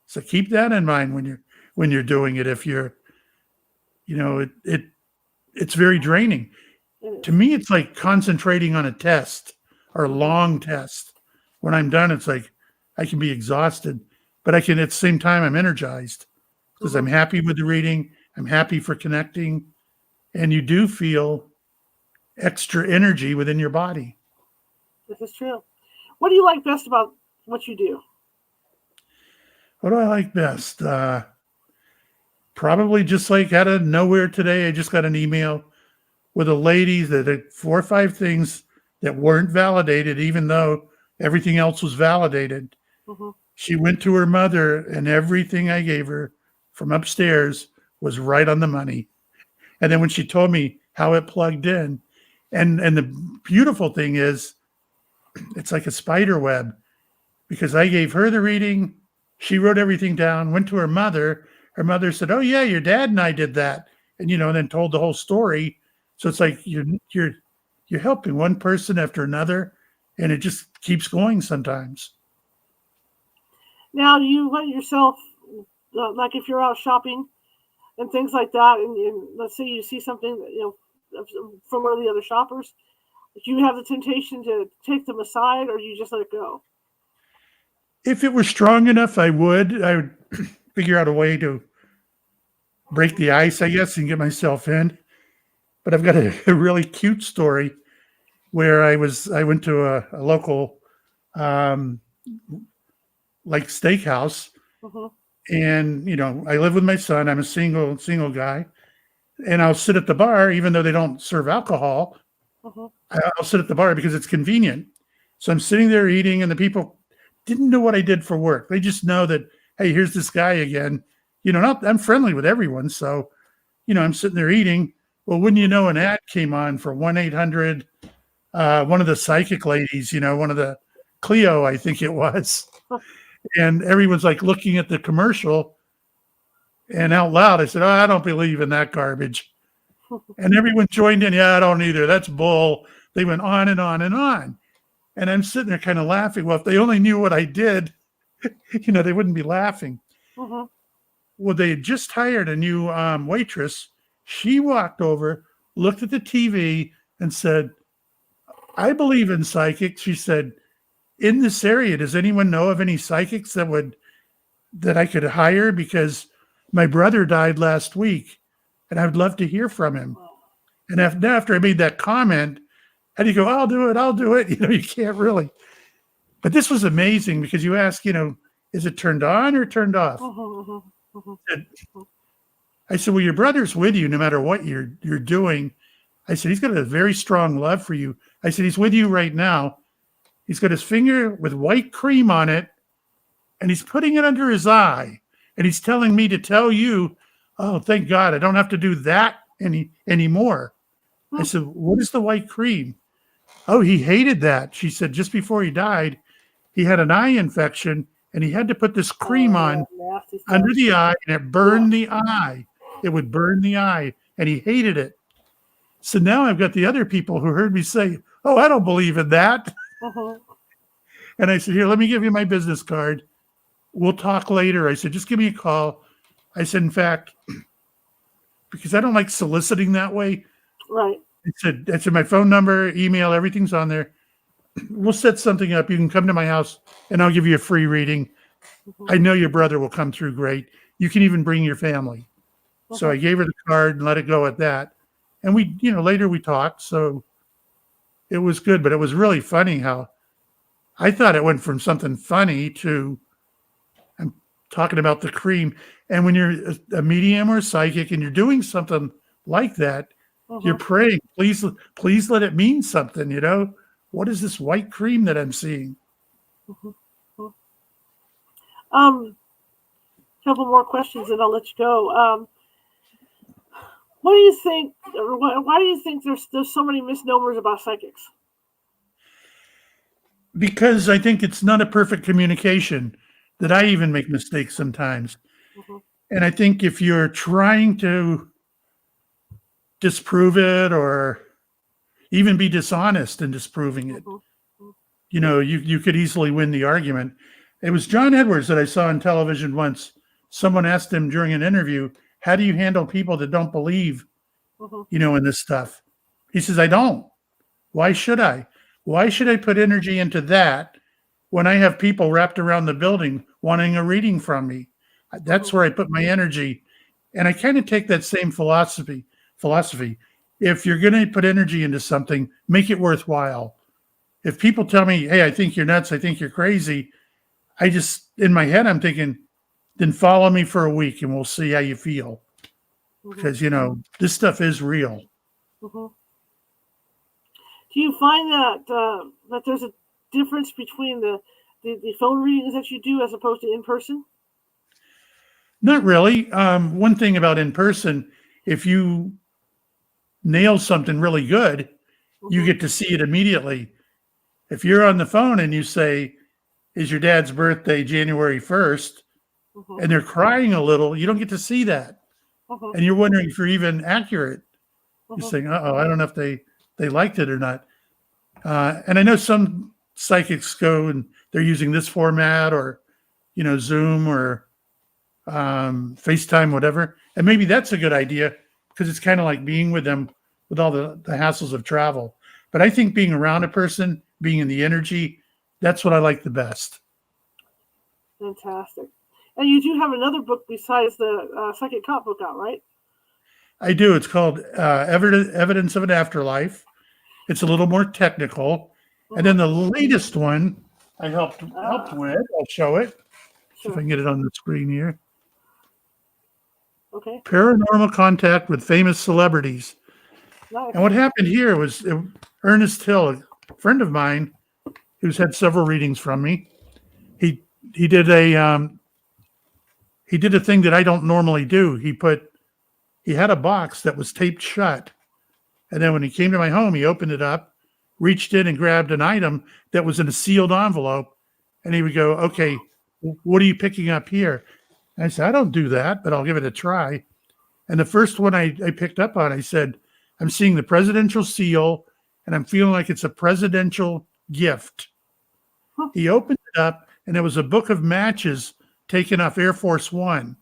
So keep that in mind when you're doing it. If you're, it's very draining. To me, it's like concentrating on a test or a long test. When I'm done, it's like I can be exhausted, but I can at the same time I'm energized because I'm happy with the reading. I'm happy for connecting, and you do feel extra energy within your body. This is true. What do you like best about what you do? What do I like best? Probably just like out of nowhere today, I just got an email with a lady that had 4 or 5 things that weren't validated, even though everything else was validated. She went to her mother, and everything I gave her from upstairs was right on the money. And then when she told me how it plugged in, and the beautiful thing is, it's like a spider web, because I gave her the reading, she wrote everything down, went to her mother. Her mother said, "Oh yeah, your dad and I did that," and and then told the whole story. So it's like you're helping one person after another, and it just keeps going sometimes. Now, you let yourself, like if you're out shopping and things like that, and let's say you see something from one of the other shoppers, do you have the temptation to take them aside, or you just let it go? If it were strong enough, I would figure out a way to break the ice, I guess, and get myself in. But I've got a really cute story where I went to a local like steakhouse, and I live with my son. I'm a single guy, and I'll sit at the bar even though they don't serve alcohol. I'll sit at the bar because it's convenient. So I'm sitting there eating, and the people didn't know what I did for work. They just know that, hey, here's this guy again. I'm friendly with everyone, so I'm sitting there eating. Well, wouldn't you know, an ad came on for 1-800, one of the psychic ladies, one of the Cleo, I think it was. And everyone's like looking at the commercial, and out loud, I said, "Oh, I don't believe in that garbage." And everyone joined in. "Yeah, I don't either. That's bull." They went on and on and on. And I'm sitting there kind of laughing. Well, if they only knew what I did, they wouldn't be laughing. Well, they had just hired a new waitress. She walked over, looked at the TV, and said, "I believe in psychics." She said, "In this area, does anyone know of any psychics that I could hire? Because my brother died last week, and I would love to hear from him." And after I made that comment, how do you go, I'll do it. You can't really. But this was amazing because you ask, is it turned on or turned off? And I said, well, your brother's with you no matter what you're doing. I said, he's got a very strong love for you. I said, he's with you right now. He's got his finger with white cream on it, and he's putting it under his eye. And he's telling me to tell you, oh, thank God, I don't have to do that anymore. I said, what is the white cream? Oh, he hated that. She said, just before he died, he had an eye infection, and he had to put this cream on under the eye, and it burned the eye. It would burn the eye, and he hated it. So now I've got the other people who heard me say, oh, I don't believe in that. And I said, here, let me give you my business card. We'll talk later. I said, just give me a call. I said, in fact, because I don't like soliciting that way. Right. I said, my phone number, email, everything's on there. We'll set something up. You can come to my house and I'll give you a free reading. I know your brother will come through great. You can even bring your family. So I gave her the card and let it go at that. And we, later we talked. So it was good, but it was really funny how I thought it went from something funny to I'm talking about the cream. And when you're a medium or a psychic and you're doing something like that, you're praying, please let it mean something, What is this white cream that I'm seeing? Couple more questions and I'll let you go. What do you think, or why do you think there's so many misnomers about psychics? Because I think it's not a perfect communication, that I even make mistakes sometimes. And I think if you're trying to disprove it or even be dishonest in disproving it, you could easily win the argument. It was John Edwards that I saw on television once. Someone asked him during an interview, how do you handle people that don't believe, in this stuff? He says, I don't. Why should I? Why should I put energy into that when I have people wrapped around the building wanting a reading from me? That's where I put my energy. And I kind of take that same philosophy. If you're going to put energy into something, make it worthwhile. If people tell me, hey, I think you're nuts, I think you're crazy, I just, in my head, I'm thinking, then follow me for a week and we'll see how you feel. Because, this stuff is real. Do you find that there's a difference between the phone readings that you do as opposed to in person? Not really. One thing about in person, if you nail something really good, you get to see it immediately. If you're on the phone and you say, is your dad's birthday January 1st? And they're crying a little, you don't get to see that. And you're wondering if you're even accurate. You're saying, I don't know if they liked it or not. And I know some psychics go and they're using this format or, Zoom or FaceTime, whatever. And maybe that's a good idea because it's kind of like being with them with all the hassles of travel. But I think being around a person, being in the energy, that's what I like the best. Fantastic. And you do have another book besides the Psychic Cop book out, right? I do. It's called Evidence of an Afterlife. It's a little more technical. And then the latest one I helped with, I'll show it. See if I can get it on the screen here. Okay. Paranormal Contact with Famous Celebrities. Nice. And what happened here was Ernest Hill, a friend of mine who's had several readings from me. He did a thing that I don't normally do. He had a box that was taped shut. And then when he came to my home, he opened it up, reached in and grabbed an item that was in a sealed envelope. And he would go, okay, what are you picking up here? And I said, I don't do that, but I'll give it a try. And the first one I picked up on, I said, I'm seeing the presidential seal and I'm feeling like it's a presidential gift. He opened it up and there was a book of matches taken off Air Force One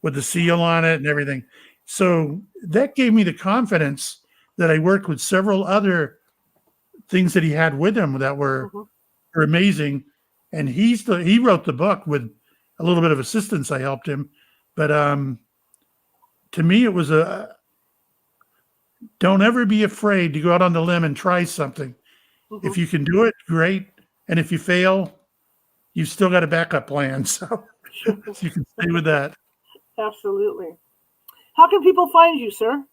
with the seal on it and everything. So that gave me the confidence that I worked with several other things that he had with him that were amazing. And he wrote the book with a little bit of assistance. I helped him. But to me, it was don't ever be afraid to go out on the limb and try something. If you can do it, great. And if you fail, you've still got a backup plan. So, Sure. so you can stay with that. Absolutely. How can people find you, sir?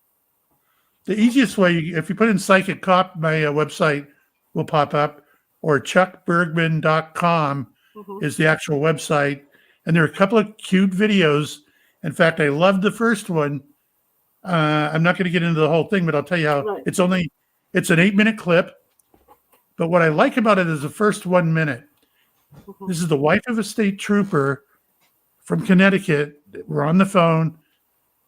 The easiest way, if you put in Psychic Cop, my website will pop up, or chuckbergman.com Mm-hmm. is the actual website. And there are a couple of cute videos. In fact, I loved the first one. I'm not going to get into the whole thing, but I'll tell you how Right. it's an 8-minute clip. But what I like about it is the first 1 minute. Mm-hmm. This is the wife of a state trooper from Connecticut. We're on the phone.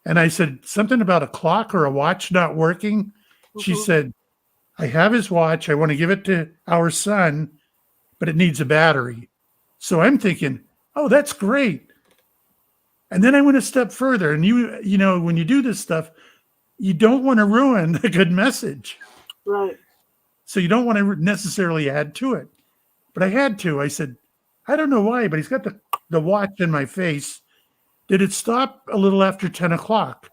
And I said something about a clock or a watch not working. She Mm-hmm. said, I have his watch. I want to give it to our son, but it needs a battery. So I'm thinking, oh, that's great. And then I went a step further. And you know, when you do this stuff, you don't want to ruin a good message. Right. So you don't want to necessarily add to it. But I had to. I said, I don't know why, but he's got the watch in my face. Did it stop a little after 10 o'clock?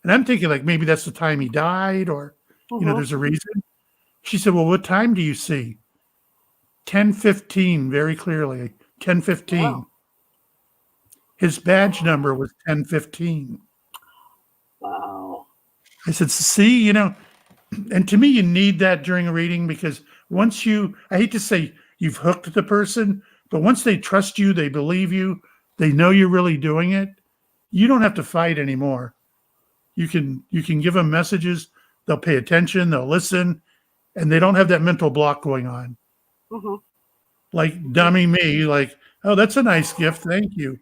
And I'm thinking like maybe that's the time he died, or, Mm-hmm. there's a reason. She said, well, what time do you see? 10:15, very clearly. 10:15. Wow. His badge number was 10:15. Wow. I said, see, and to me, you need that during a reading, because once I hate to say you've hooked the person, but once they trust you, they believe you, they know you're really doing it, you don't have to fight anymore. You can give them messages, they'll pay attention, they'll listen, and they don't have that mental block going on. Mm-hmm. Like dummy me, like, oh, that's a nice gift, thank you.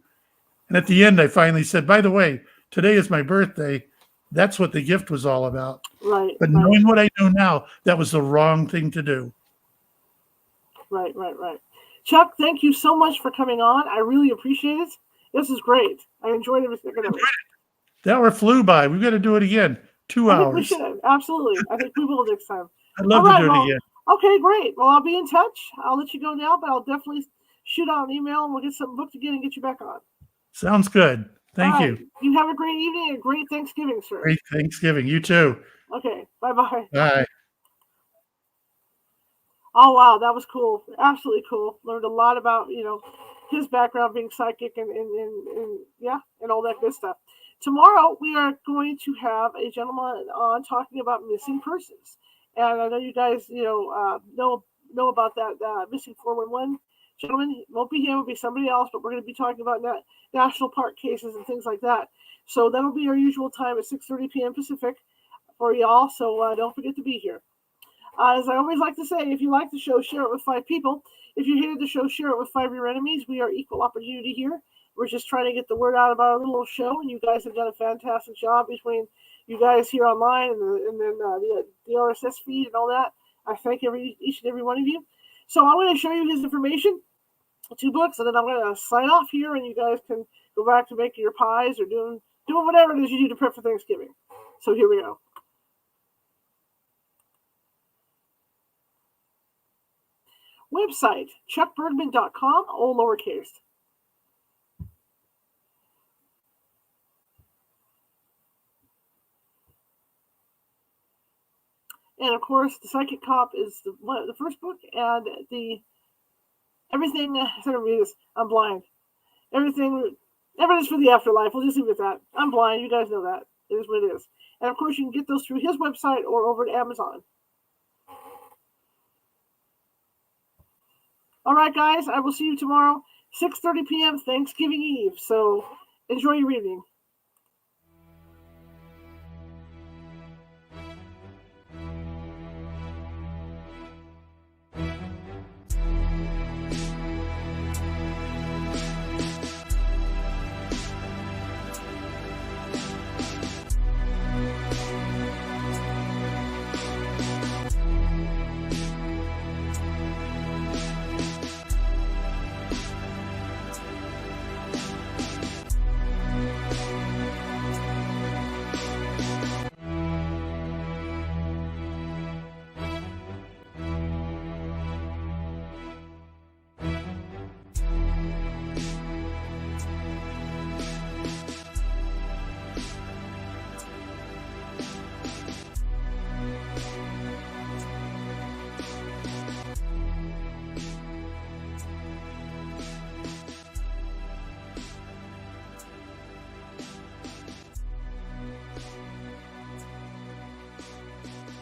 And at the end, I finally said, by the way, today is my birthday. That's what the gift was all about. Right. But Right. knowing what I know now, that was the wrong thing to do. Right. Chuck, thank you so much for coming on. I really appreciate it. This is great. I enjoyed every second of it. That hour flew by. We've got to do it again. 2 I think we hours. should. Absolutely. I think we will next time. I'd love All to right, do it well, again. Okay, great. Well, I'll be in touch. I'll let you go now, but I'll definitely shoot out an email and we'll get something booked again and get you back on. Sounds good. Thank you. You have a great evening and great Thanksgiving, sir. Great Thanksgiving. You too. Okay. Bye-bye. Bye. Oh, wow. That was cool. Absolutely cool. Learned a lot about, his background being psychic and all that good stuff. Tomorrow, we are going to have a gentleman on talking about missing persons. And I know you guys, know about that missing 411 gentleman. It won't be him, it'll be somebody else, but we're going to be talking about national park cases and things like that. So that'll be our usual time at 6:30 p.m. Pacific for y'all. So don't forget to be here. As I always like to say, if you like the show, share it with 5 people. If you hated the show, share it with 5 of your enemies. We are equal opportunity here. We're just trying to get the word out about our little show, and you guys have done a fantastic job between you guys here online and then the RSS feed and all that. I thank each and every one of you. So I'm going to show you his information, 2 books, and then I'm going to sign off here, and you guys can go back to making your pies or doing whatever it is you do to prep for Thanksgiving. So here we go. Website, chuckbergman.com, all lowercase. And of course, The Psychic Cop is the first book, and everything. I'm blind. Everything, evidence for the afterlife. We'll just leave it at that. I'm blind. You guys know that. It is what it is. And of course, you can get those through his website or over at Amazon. All right, guys. I will see you tomorrow, 6:30 p.m. Thanksgiving Eve. So enjoy your evening.